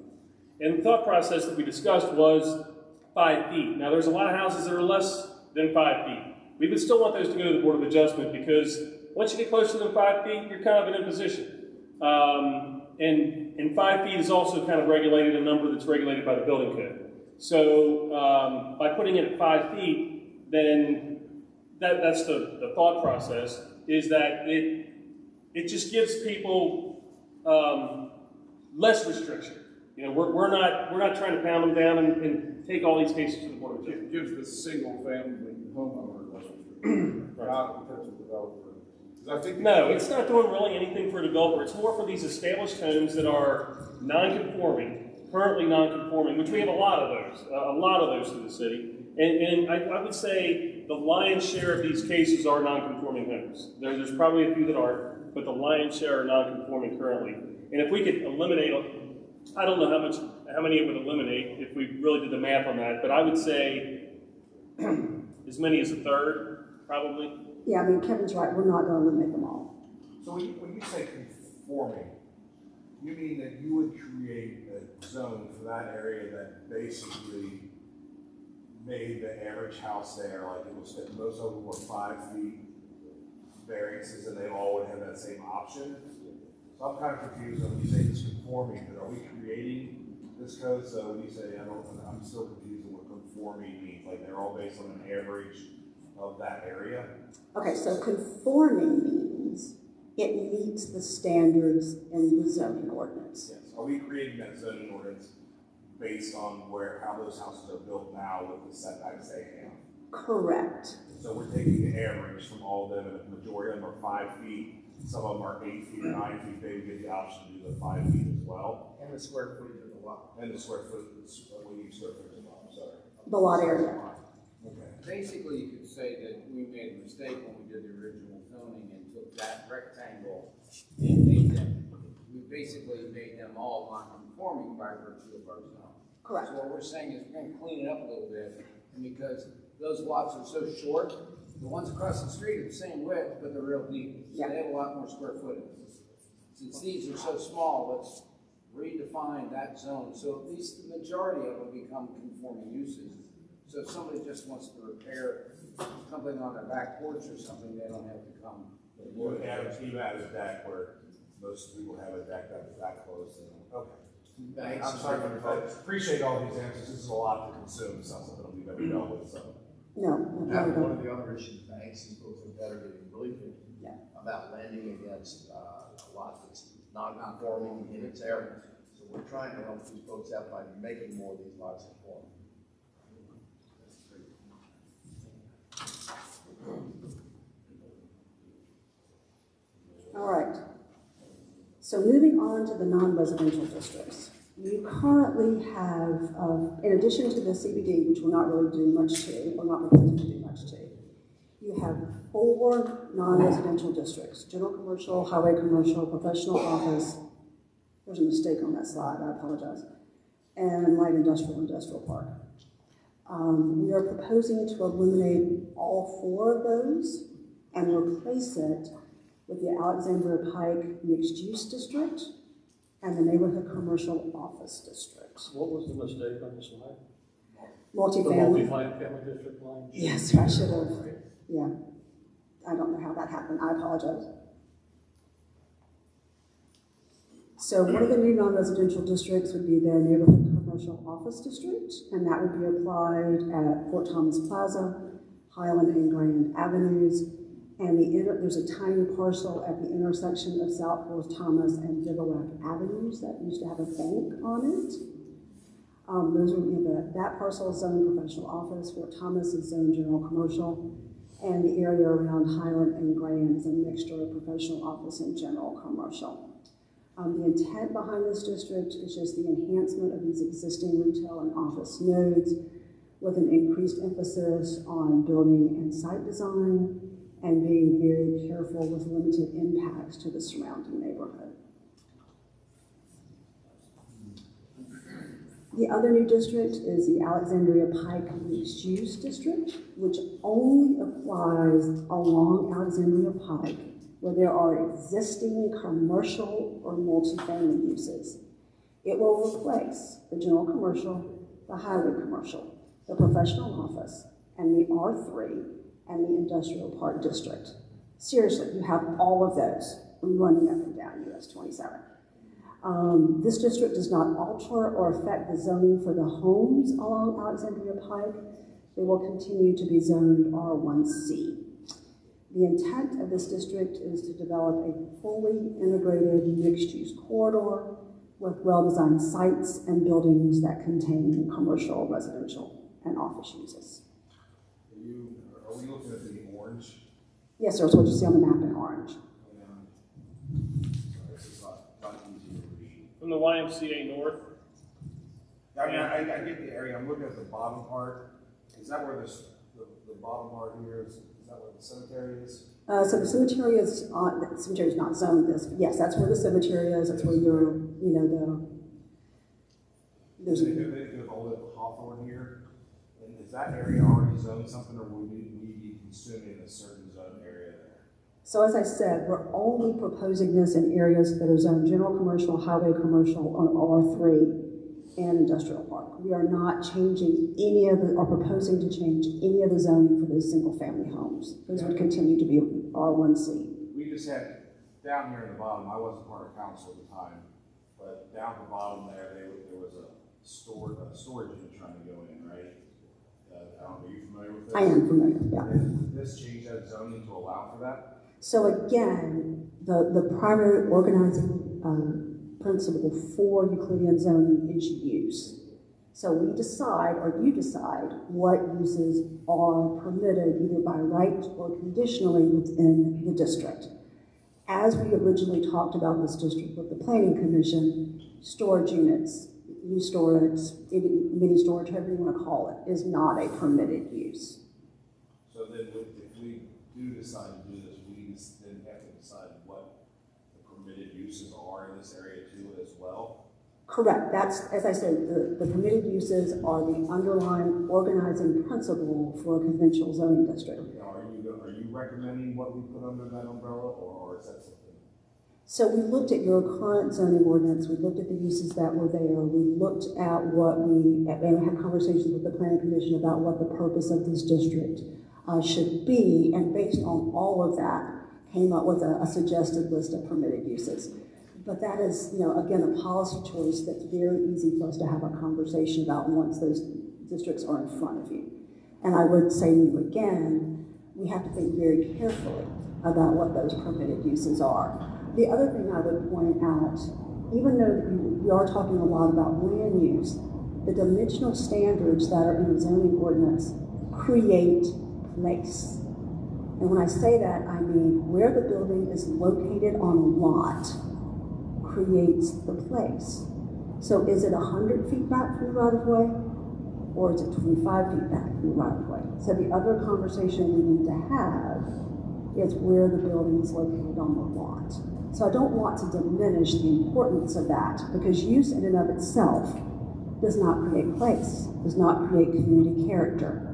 And the thought process that we discussed was 5 feet. Now, there's a lot of houses that are less than 5 feet. We would still want those to go to the Board of Adjustment because once you get closer than 5 feet, you're kind of in imposition. And 5 feet is also kind of regulated, a number that's regulated by the building code. So by putting it at 5 feet, then that's the thought process, is that it just gives people less restriction. You know, we're not trying to pound them down and take all these cases to the Board of Adjustment. It gives the single family homeowner less restriction, not the potential developer. I think no, it's not doing really anything for a developer. It's more for these established homes that are non-conforming, currently non-conforming, which we have a lot of those through the city. And I would say the lion's share of these cases are non-conforming homes. There's probably a few that aren't, but the lion's share are non-conforming currently. And if we could eliminate, I don't know how many it would eliminate if we really did the math on that, but I would say as many as a third, probably. Yeah, I mean, Kevin's right, we're not going to eliminate them all. So when you say conforming, you mean that you would create a zone for that area that basically made the average house there, like it was, most of them were 5 feet variances and they all would have that same option? So I'm kind of confused when you say this conforming, but are we creating this code? So when you say, I'm still confused on what conforming means, like they're all based on an average of that area? Okay, so conforming means it meets the standards in the zoning ordinance. Yes. Are we creating that zoning ordinance based on how those houses are built now with the setbacks they have? Correct. So we're taking the average from all of them, and the majority of them are 5 feet. Some of them are 8 feet or 9 feet. They would get the option to do the 5 feet as well. And the square footage of the lot. And the square footage, we use square footage as well, I'm sorry. The lot area. Okay. Basically, you could say that we made a mistake when we did the original zoning and took that rectangle and made them, we basically made them all non-conforming by virtue of our zone. Correct. So what we're saying is we're going to clean it up a little bit, and because those lots are so short, the ones across the street are the same width, but they're real deep. So they have a lot more square footage. Since these are so small, let's redefine that zone. So at least the majority of them become conforming uses. So if somebody just wants to repair something on their back porch or something, they don't have to come. You would add a deck where most people have a deck that's that close. Okay. I'm sorry, but I appreciate all these answers. This is a lot to consume. It's not something we've ever dealt with. So. No, That's no, one no. of the other issues banks and folks like that are getting really big about lending against a lot that's non-conforming in its area. So we're trying to help these folks out by making more of these lots conform. All right. So moving on to the non-residential districts. You currently have, in addition to the CBD, which we're not really doing much to, or not proposing to do much to, you have 4 non-residential districts: general commercial, highway commercial, professional office. There's a mistake on that slide, I apologize. And light industrial park. We are proposing to eliminate all 4 of those and replace it with the Alexandria Pike mixed-use district and the neighborhood commercial office district. What was the mistake on the slide? Multifamily. The multifamily district line? Yes, I should have. Yeah. I don't know how that happened. I apologize. So one of the new non-residential districts would be the neighborhood commercial office district, and that would be applied at Fort Thomas Plaza, Highland and Grand Avenues, and there's a tiny parcel at the intersection of South Fort Thomas and Bivouac Avenues that used to have a bank on it. Those would be that parcel is zoned professional office, Fort Thomas is zoned general commercial, and the area around Highland and Grand is a mixture of professional office and general commercial. The intent behind this district is just the enhancement of these existing retail and office nodes with an increased emphasis on building and site design and being very careful with limited impacts to the surrounding neighborhood. The other new district is the Alexandria Pike Mixed Use District, which only applies along Alexandria Pike where there are existing commercial or multifamily uses. It will replace the general commercial, the highway commercial, the professional office, and the R3 and the industrial park district. Seriously, you have all of those running up and down US 27. This district does not alter or affect the zoning for the homes along Alexandria Pike. They will continue to be zoned R1C. The intent of this district is to develop a fully integrated mixed-use corridor with well-designed sites and buildings that contain commercial, residential, and office uses. Are we looking at the orange? Yes, sir, it's what you see on the map in orange. This is not easy to read. From the YMCA North. I mean, I get the area. I'm looking at the bottom part. Is that where the bottom part here is? Is that where the cemetery is? So the cemetery is not zoned this. Yes, that's where the cemetery is. That's where there's They go all the way to Hawthorne here. And is that area already zoned something, or will we be consuming a certain zone area there? So as I said, we're only proposing this in areas that are zoned general commercial, highway commercial, on R3 and industrial park. We are not changing any of the, or proposing to change any of the zoning for those single family homes. Those would continue to be R1C. We just had, down here in the bottom, I wasn't part of council at the time, but down at the bottom there, there was a storage unit trying to go in, right? I don't know, are you familiar with this? I am familiar, yeah. Did this change that zoning to allow for that? So again, the primary organizing principle for Euclidean zoning is use. So we decide, or you decide, what uses are permitted either by right or conditionally within the district. As we originally talked about this district with the Planning Commission, storage units, use storage, mini storage, however you want to call it, is not a permitted use. So then if we do decide to do this, we then have to decide what the permitted uses are in this area too as well? Correct. That's, as I said, the permitted uses are the underlying organizing principle for a conventional zoning district. Are you recommending what we put under that umbrella, or is that something? So we looked at your current zoning ordinance, we looked at the uses that were there, we looked at and we had conversations with the Planning Commission about what the purpose of this district should be, and based on all of that, came up with a suggested list of permitted uses. But that is, again, a policy choice that's very easy for us to have a conversation about once those districts are in front of you. And I would say to you again, we have to think very carefully about what those permitted uses are. The other thing I would point out, even though we are talking a lot about land use, the dimensional standards that are in the zoning ordinance create place. And when I say that, I mean where the building is located on a lot creates the place. So is it 100 feet back from the right-of-way, or is it 25 feet back from the right-of-way? So the other conversation we need to have is where the building is located on the lot. So I don't want to diminish the importance of that, because use in and of itself does not create place, does not create community character.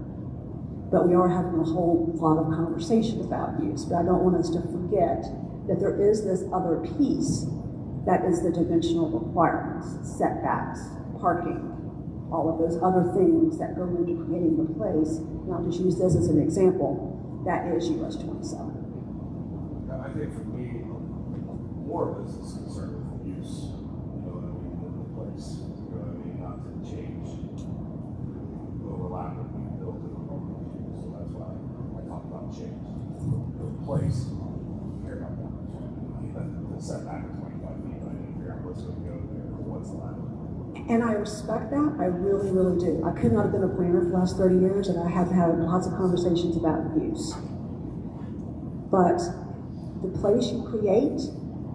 But we are having a whole lot of conversation about use. But I don't want us to forget that there is this other piece that is the dimensional requirements, setbacks, parking, all of those other things that go into creating the place. And I'll just use this as an example. That is US 27. I think for me, more of this is concerned with the use, in the place, not to change, overlap what we built in the normal use. So that's why I talk about change. The place, I care about that. The setback is 25 feet, I didn't figure out what's going to go there, or what's allowed. And I respect that, I really, really do. I could not have been a planner for the last 30 years, and I have had lots of conversations about use. But the place you create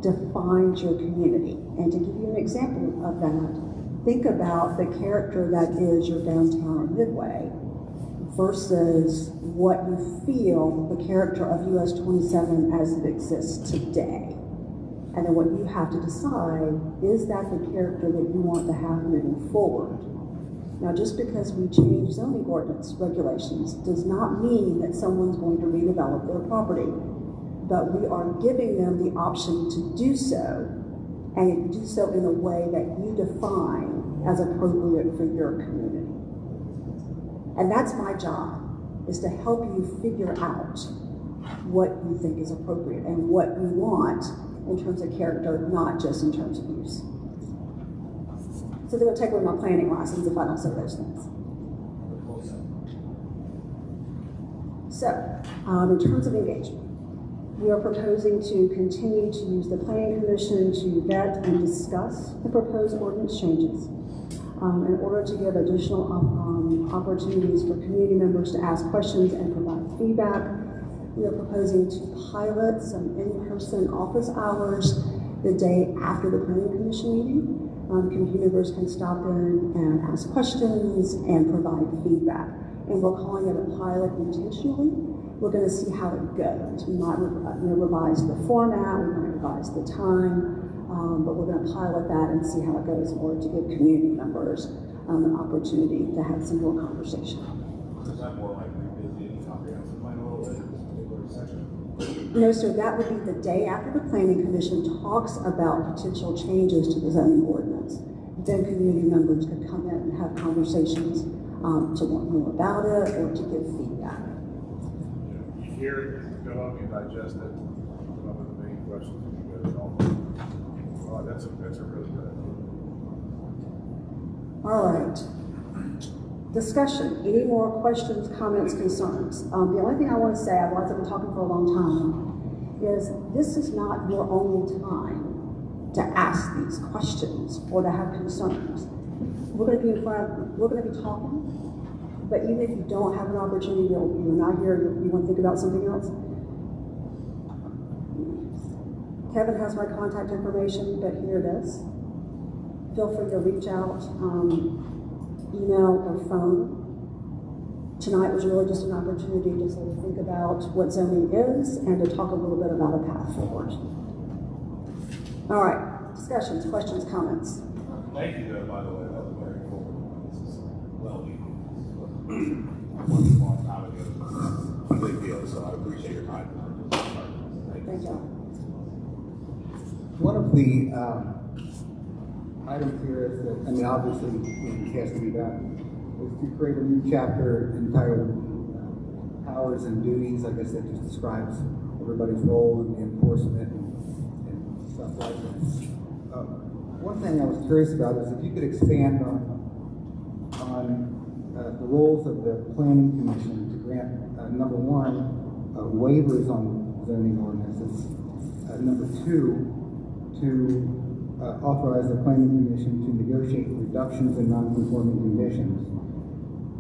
defines your community. And to give you an example of that, think about the character that is your downtown or Midway versus what you feel the character of US 27 as it exists today. And then what you have to decide, is that the character that you want to have moving forward? Now, just because we change zoning ordinance regulations does not mean that someone's going to redevelop their property, but we are giving them the option to do so, and do so in a way that you define as appropriate for your community. And that's my job, is to help you figure out what you think is appropriate and what you want in terms of character, not just in terms of use. So they're going to take away my planning license if I don't say those things. So, in terms of engagement, we are proposing to continue to use the Planning Commission to vet and discuss the proposed ordinance changes in order to give additional opportunities for community members to ask questions and provide feedback. We are proposing to pilot some in-person office hours the day after the Planning Commission meeting. Community members can stop in and ask questions and provide feedback. And we're calling it a pilot intentionally. We're going to see how it goes. We might revise the format, we might revise the time, but we're going to pilot that and see how it goes in order to give community members an opportunity to have some more conversation. Is that more like revisiting the comprehensive plan a little bit in this particular section? No, sir, that would be the day after the Planning Commission talks about potential changes to the zoning ordinance. Then community members could come in and have conversations to learn more about it or to give feedback. You hear it, go up, you digest it, come up with the main questions, and you go to all. Oh, that's a really good idea. All right. Discussion. Any more questions, comments, concerns? The only thing I want to say, I've been talking for a long time, is this is not your only time to ask these questions or to have concerns. We're going to be in front, we're going to be talking, but even if you don't have an opportunity, you're not here, you want to think about something else. Kevin has my contact information, but here it is. Feel free to reach out, email or phone. Tonight was really just an opportunity to sort of think about what zoning is and to talk a little bit about a path forward. All right, discussions, questions, comments. Thank you, though, by the way, that was very cool. This is well needed. Once a long time ago, it's a big deal, so I appreciate your time. Thank you. One of the items here is that, I mean, obviously, this has to be done, is to create a new chapter entitled Powers and Duties. I guess that just describes everybody's role in the enforcement and stuff like that. One thing I was curious about is if you could expand on the roles of the Planning Commission to grant, number one, waivers on zoning ordinances, number two, to authorize the Planning Commission to negotiate reductions in non-conforming conditions.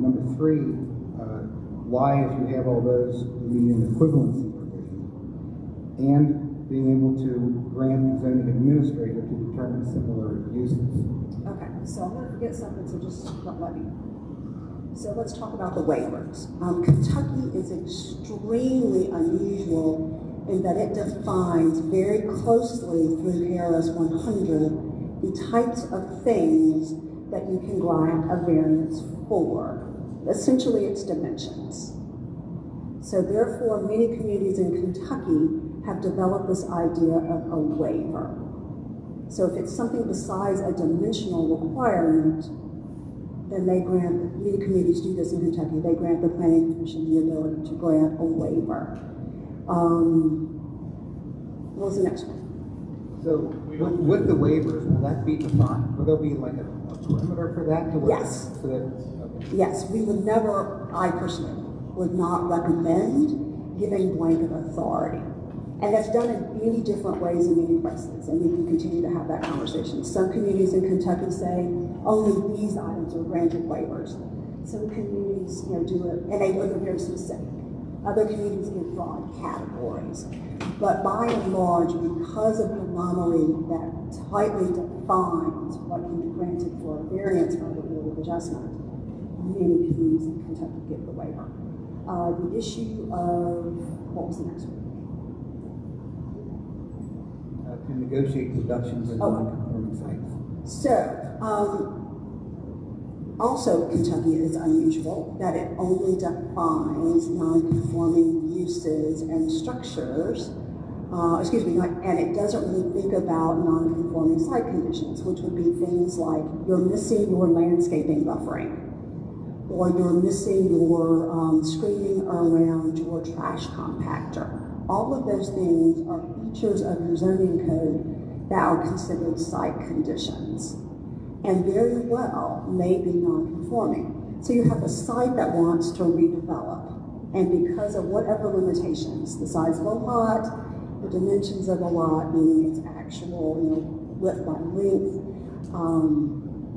Number three, why, if you have all those, you need an equivalency provision. And being able to grant the zoning administrator to determine similar uses. Okay, so I'm going to forget something, so just don't let me. So let's talk about the waivers. Kentucky is extremely unusual in that it defines very closely through KRS 100 the types of things that you can grant a variance for. Essentially, it's dimensions. So therefore, many communities in Kentucky have developed this idea of a waiver. So if it's something besides a dimensional requirement, then they grant, many communities do this in Kentucky, they grant the Planning Commission the ability to grant a waiver. What was the next one? So with the waivers, will that be defined? Will there be like a perimeter for that? To work? Yes. So that, okay. Yes, we would never, I personally would not recommend giving blanket authority. And that's done in many different ways in many places, and we can continue to have that conversation. Some communities in Kentucky say only these items are granted waivers. Some communities, do it, and they're very specific. Other communities give broad categories. But by and large, because of the anomaly that tightly defines what can be granted for a variance by the Board of Adjustment, many communities in Kentucky give the waiver. The issue of, what was the next one? To negotiate reductions in non-conforming sites. So, also Kentucky is unusual that it only defines non-conforming uses and structures, and it doesn't really think about non-conforming site conditions, which would be things like you're missing your landscaping buffering, or you're missing your screening around your trash compactor. All of those things are features of your zoning code that are considered site conditions and very well may be non-conforming. So you have a site that wants to redevelop, and because of whatever limitations, the size of a lot, the dimensions of a lot, meaning its actual width by length,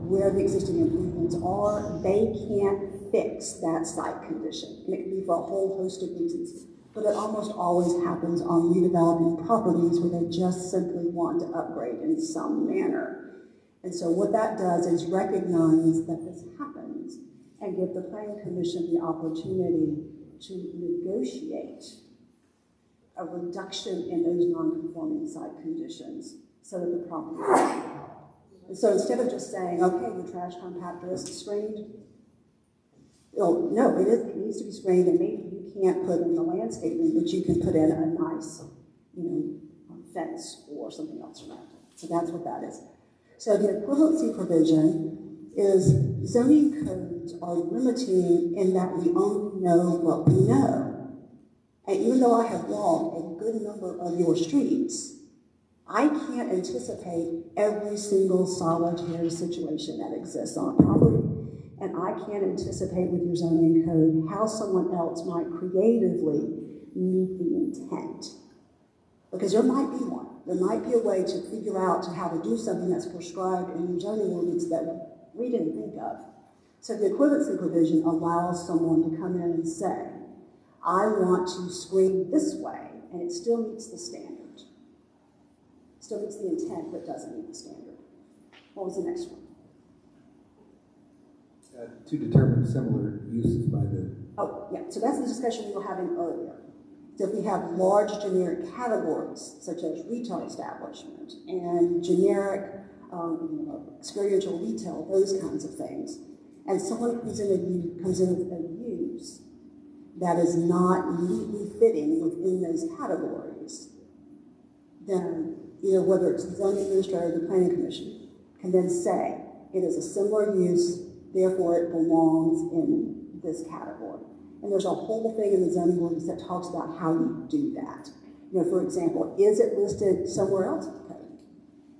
where the existing improvements are, they can't fix that site condition. And it can be for a whole host of reasons. But it almost always happens on redeveloping properties where they just simply want to upgrade in some manner. And so what that does is recognize that this happens and give the Planning Commission the opportunity to negotiate a reduction in those non-conforming site conditions so that the property is redeveloped. And so instead of just saying, okay, your trash compactor is screened, no, it needs to be screened, and maybe you can't put in the landscaping, but you can put in a nice, fence or something else around it. So that's what that is. So the equivalency provision is zoning codes are limiting in that we only know what we know. And even though I have walked a good number of your streets, I can't anticipate every single solitary situation that exists on a property. And I can't anticipate with your zoning code how someone else might creatively meet the intent. Because there might be one. There might be a way to figure out how to do something that's prescribed in your zoning ordinance that we didn't think of. So the equivalency provision allows someone to come in and say, I want to screen this way, and it still meets the standard. Still meets the intent, but doesn't meet the standard. What was the next one? To determine similar uses by the... Oh, yeah, so that's the discussion we were having earlier. So if we have large generic categories, such as retail establishment and generic experiential retail, those kinds of things, and someone comes in with a use that is not neatly fitting within those categories, then, whether it's the zoning administrator or the planning commission, can then say, it is a similar use, therefore it belongs in this category. And there's a whole thing in the zoning ordinance that talks about how you do that. For example, is it listed somewhere else in the code?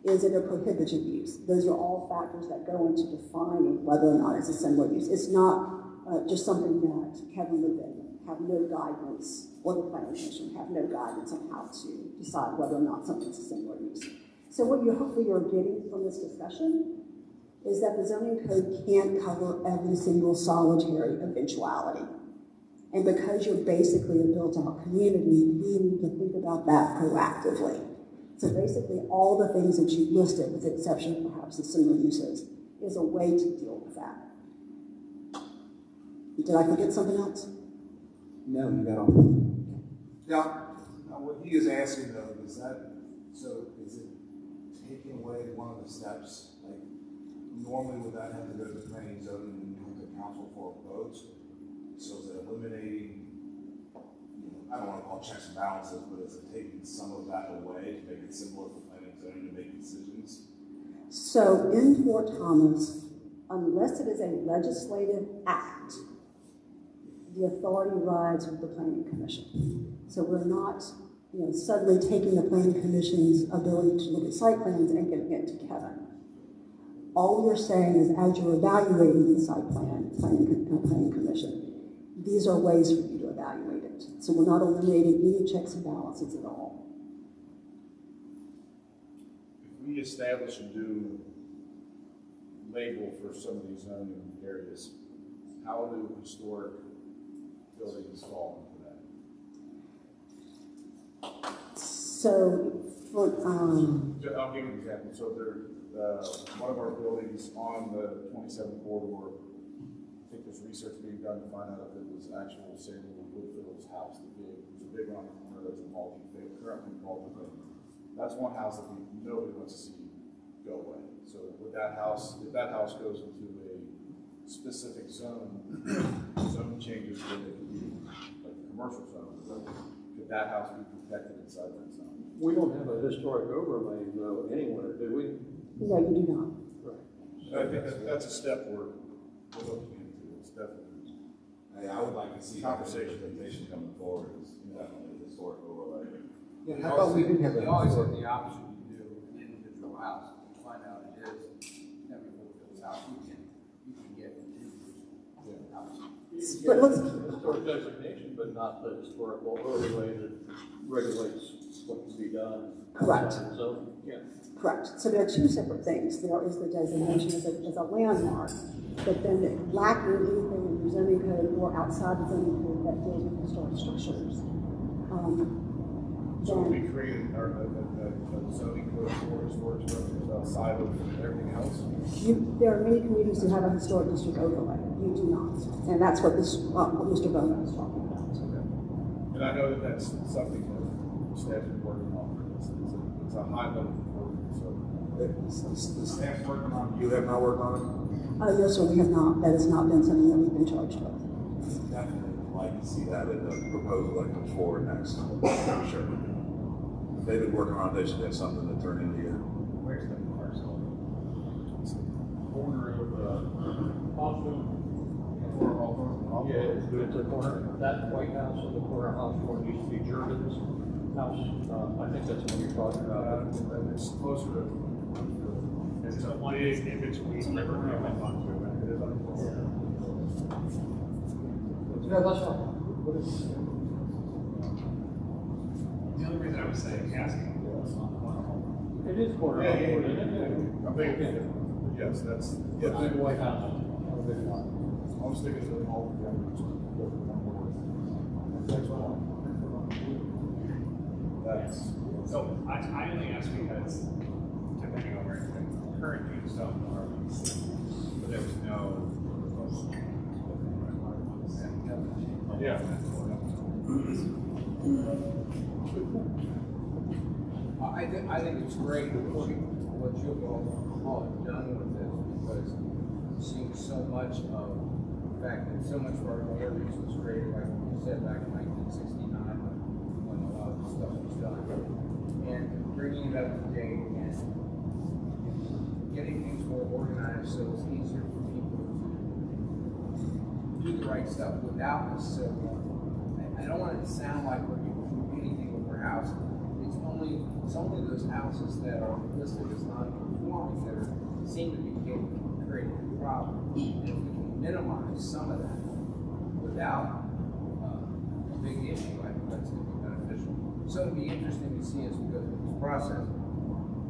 Is it a prohibited use? Those are all factors that go into defining whether or not it's a similar use. It's not just something that Kevin would then have no guidance, or the planning commission have no guidance on how to decide whether or not something's a similar use. So what hopefully you're getting from this discussion is that the zoning code can't cover every single solitary eventuality. And because you're basically a built-out community, we need to think about that proactively. So basically all the things that you listed, with the exception of perhaps the similar uses, is a way to deal with that. Did I forget something else? No, you got all. Now what he is asking though, is it taking away one of the steps? Like, normally would that have to go to the planning zoning and come to council for a vote? So is it eliminating, I don't want to call checks and balances, but is it taking some of that away to make it simpler for planning zoning to make decisions? So in Fort Thomas, unless it is a legislative act, the authority rides with the planning commission. So we're not, suddenly taking the planning commission's ability to look at site plans and giving it to Kevin. All we're saying is, as you're evaluating the site plan, planning commission, these are ways for you to evaluate it. So we're not eliminating any checks and balances at all. we establish a new label for some of these zoning areas, how do historic buildings fall into that? So, for, I'll give you an example. So there, one of our buildings on the 27 corridor, I think there's research being done to find out if it was actual Samuel Woodfield's house. There's a big one on the corner that's a multi-family, currently multi-family. That's one house that nobody wants to see go away. So with that house, if that house goes into a specific zone, zone changes where they can be like a commercial zone, could that house be protected inside that zone? We don't have a historic overlay though anywhere, do we? no, you do not. I think that's a step we're looking into. It's definitely. Hey, I would like to see that Conversation. presentation coming forward is definitely a historic overlay. Yeah, how about we did have You a always have the option to do an individual house, to find out it is Henry Woodfield's house, you can get an individual house. But let's, Historic designation, but not the historical overlay that regulates what can be done. Correct. So, yeah. correct. So there are two separate things. There is the designation as a landmark, but then lacking anything in the zoning code or outside the zoning code that deals with historic structures. So Then, we created a zoning code for historic structures outside of everything else. there are many communities who have a historic district overlay. You do not. And that's what what Mr. Bowman is talking about. And I know that that's something that staff's been working on. It's a high level work, so. The staff's working on it. You have not worked on it? No, sir, we have not. That has not been something that we've been charged with. Definitely would like to see that in the proposal that comes forward next. I'm sure. If they've been working on it, they should have something to turn into here. Where's the parcel? Corner of Hawthorne. Yeah, it's a corner, that White House and the corner of Hawthorne used to be Jordan's house. I think that's what you're talking about. It's closer to. It's a one is in between Riverview and Montreal. It is on the Yeah, that's fine. The only reason I was saying, asking was on the corner. It is corner of Hawthorne, isn't it? I'm thinking, yes, that's. Yeah, the big White House. The big one. I was thinking of them all together. That's. So I only ask because depending on where the current use of but there was no. Yeah. I think it's great what you all have done with this, because it seems so much of, in fact, that so much of our ordinance was created, like you said, back in 1969, when a lot of this stuff was done. And bringing it up to date and getting things more organized so it's easier for people to do the right stuff without necessarily, I don't want it to sound like we're doing anything with our house. It's only those houses that are listed as non-conforming that seem to be creating a problem. And if we can minimize some of that without a big issue, I think that's going to be beneficial. So it'll be interesting to see as we go through this process,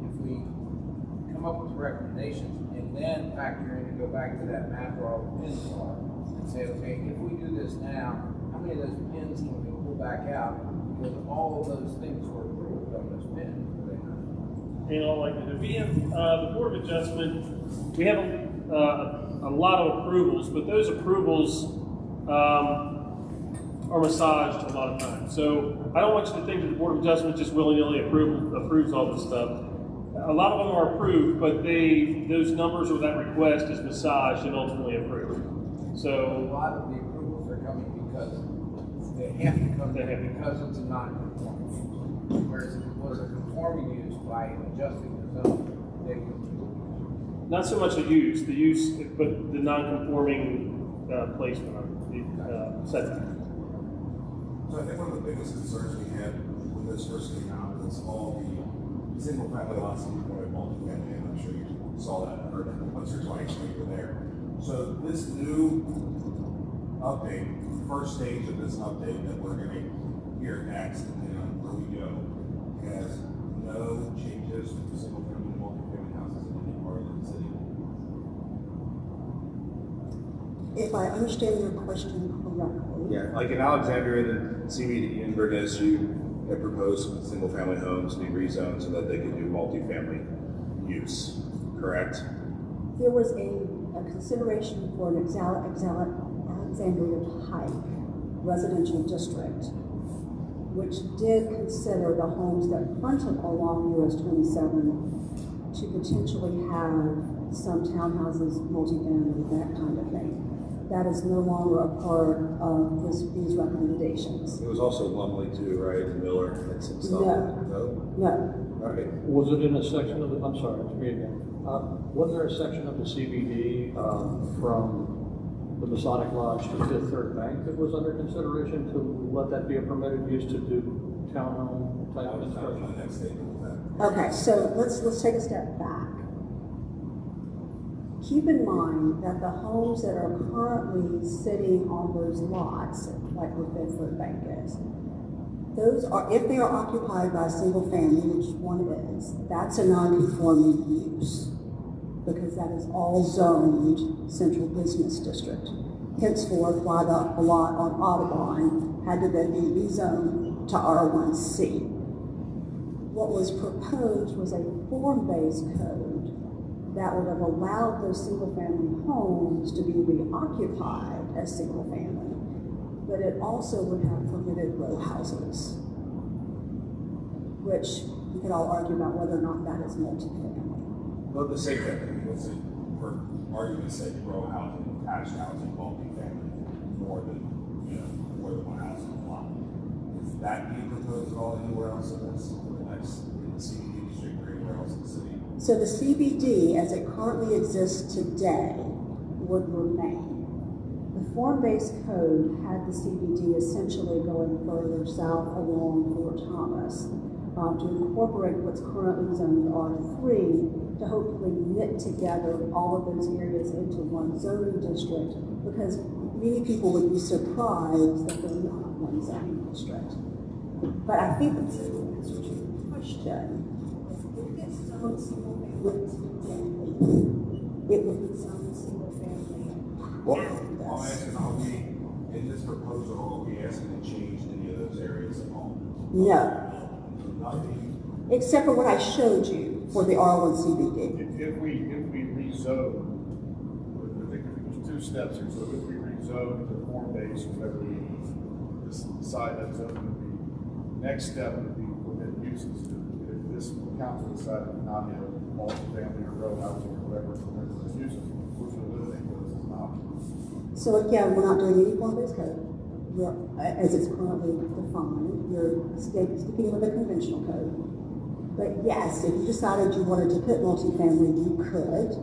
if we come up with recommendations and then factor in and go back to that map where all the pins are and say, okay, if we do this now, how many of those pins can we pull back out? Because all of those things were approved on those pins, were they not? In all likelihood, we have, the Board of Adjustment, we have a lot of approvals, but those approvals are massaged a lot of times. So I don't want you to think that the Board of Adjustment just willy-nilly approves all this stuff. A lot of them are approved, but those numbers or that request is massaged and ultimately approved. A So, lot of the approvals are coming because they have to come there because it's a non-conforming use. Whereas if it was a conforming use by adjusting the zone, they would. not so much the use, but the non-conforming placement of the setback. So I think one of the biggest concerns we had when this first came out was all the single family lots and multi-family, and I'm sure you saw that and heard that once or twice when you were there. So this new update, first stage of this update that we're going to hear next, depending on where we go, has no changes to single family and multi if I understand your question correctly. Yeah, like in Alexandria, the CBD in Burness, you have proposed single-family homes to be rezoned so that they could do multifamily use, correct? There was a consideration for an Alexandria type residential district, which did consider the homes that fronted along US 27 to potentially have some townhouses, multifamily, that kind of thing. That is no longer a part of these recommendations. It was also Lumley too, right, and Miller and some stuff? No. No. Okay. Was it in a section of the, I'm sorry, it's me again. Was there a section of the CBD from the Masonic Lodge to Fifth Third Bank that was under consideration to let that be a permitted use to do townhome type construction? Okay, so let's take a step back. Keep in mind that the homes that are currently sitting on those lots, like where Fifth Third Bank is, those are, if they are occupied by a single family, which one is, that's a non-conforming use, because that is all zoned central business district. Henceforth, why the lot on Audubon had to then be rezoned to R1C. What was proposed was a form-based code that would have allowed those single-family homes to be reoccupied as single-family, but it also would have permitted row houses, which we could all argue about whether or not that is multifamily. Well, the same thing, let's say, for argument's sake, row housing, attached housing, multifamily, more than one house on a lot. Is that being proposed at all anywhere else in this, in the CBD district or anywhere else in the city? So the CBD, as it currently exists today, would remain. The form-based code had the CBD essentially going further south along Fort Thomas to incorporate what's currently zoned R3 to hopefully knit together all of those areas into one zoning district, because many people would be surprised that they're not one zoning district. But I think that's the answer to your question. If it's zoned single family today, it would be zoned single family. Well, I'm asking, are we, in this proposal, are we asking to change any of those areas at all? No. Nothing. Except for what I showed you for the R1 CBD. If we rezone, I think there's two steps here. So if we rezone to form-based, whatever we decide that zone would be, next step would be permit uses. If this council decided to not have multifamily or row housing or whatever permitted uses, which will eliminate those as an option. So again, we're not doing any form-based code. We're, as it's currently defined, you're sticking with the conventional code. But yes, if you decided you wanted to put multifamily, you could.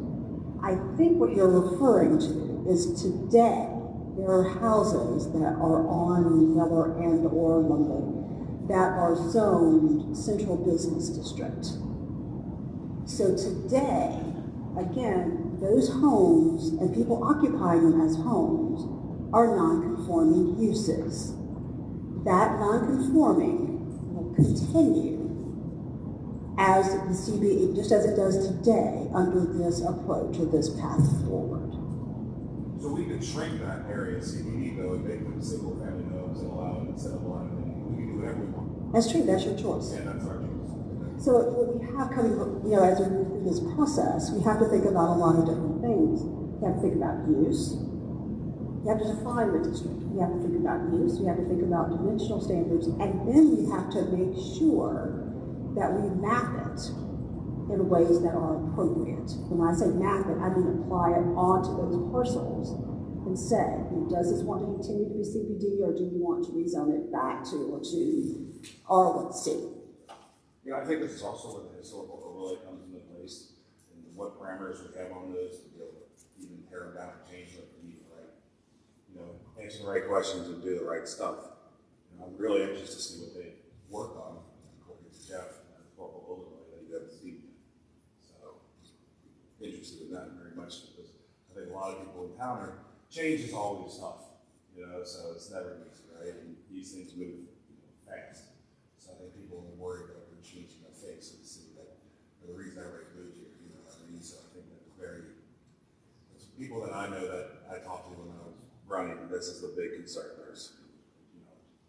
I think what you're referring to is today, there are houses that are on Miller and or Lumley that are zoned central business district. So today, again, those homes and people occupying them as homes are non-conforming uses. That non-conforming will continue as the CBE, just as it does today under this approach or this path forward. So we could shrink that area CBD though and make them single family homes and allow them instead of one, we can do whatever we want. That's true, that's your choice. Yeah, that's our choice. So what we have coming, as we move through this process, we have to think about a lot of different things. We have to think about use. We have to define the district. We have to think about use. We have to think about dimensional standards. And then we have to make sure that we map it in ways that are appropriate. When I say map it, I mean apply it onto those parcels and say, does this want to continue to be CBD or do we want to rezone it back to or to R1C? Yeah, I think this is also where the historical overlay comes into place and what parameters we have on those to be able to even tear them down and change them if we need, right? Answer the right questions and do the right stuff. I'm really anxious to see what they work on, according to Jeff, and the historical overlay that you haven't seen yet. So, interested in that very much because I think a lot of people encounter change is always tough, so it's never easy, right? And these things move fast. So I think people are worried about the change in their face and see that the reason everybody moved here, So I think that it's people that I know that I talked to when I was this is the big concern. There's,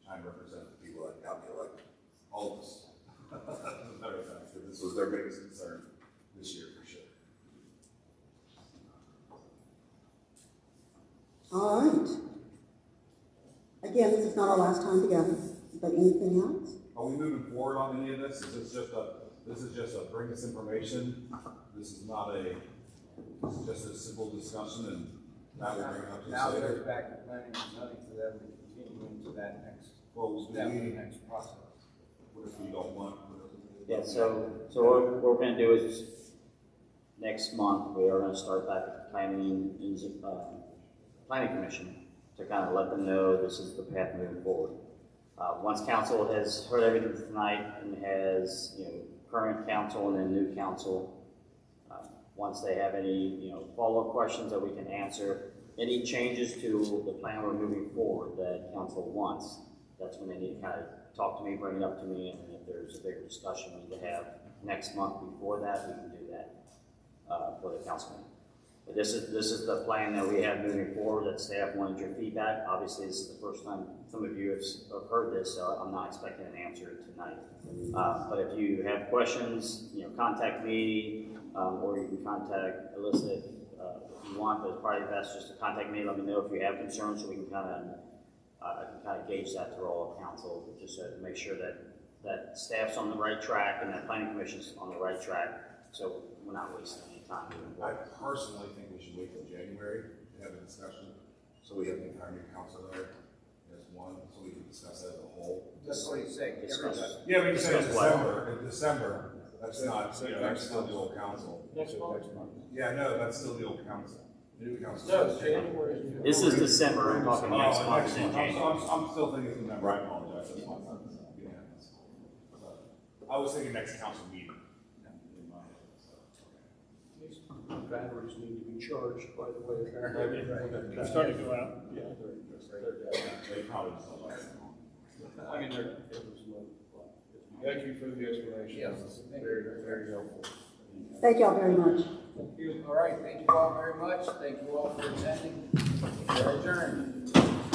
trying to represent the people that got me elected, all of us. As a matter of fact, this was their biggest concern this year for sure. All right. Again, this is not our last time together, but anything else? Are we moving forward on any of this? Is this just a bring us information? This is just a simple discussion and now we're bring it up to Now us it goes later? back to planning and zoning for them to continue into that next Well, step, do the we, next process. what if we don't want? Yeah, so what we're gonna do is, next month, we are gonna start back at the planning commission to kind of let them know this is the path moving forward. Once council has heard everything tonight and has, current council and then new council, once they have any, follow-up questions that we can answer, any changes to the plan we're moving forward that council wants, that's when they need to kind of talk to me, bring it up to me, and if there's a bigger discussion we need to have next month before that, we can do that for the council meeting. But this is the plan that we have moving forward, that staff wanted your feedback. Obviously, this is the first time some of you have heard this, so I'm not expecting an answer tonight. But if you have questions, contact me, or you can contact Alyssa if you want, but it's probably best just to contact me, let me know if you have concerns, so we can I can kind of gauge that through all of council, just to make sure that staff's on the right track and that planning commission's on the right track, so we're not wasting any time moving I forward. personally think we should wait till January to have a discussion, so we have the entire new council there as one, so we can discuss that as a whole. That's what he's saying, Discuss. everybody. Yeah, we can say in Discuss what? December, that's not, that's still the old council. Next month. Yeah, no, that's still the old council. The new council. No, it's January. This is December, I'm talking Oh, next month next in month. January. I'm still thinking November, I apologize, that's my fault. Yeah. I was thinking next council meeting. In my head, so, okay. Batteries need to be charged, by the way, apparently. They're starting to go out. Yeah, they're dead. They probably just don't like it. I mean, it was low. Thank you for the explanation. Yes. Very, very helpful. Thank y'all very much. All right, thank you all very much. Thank you all for attending. We're adjourned.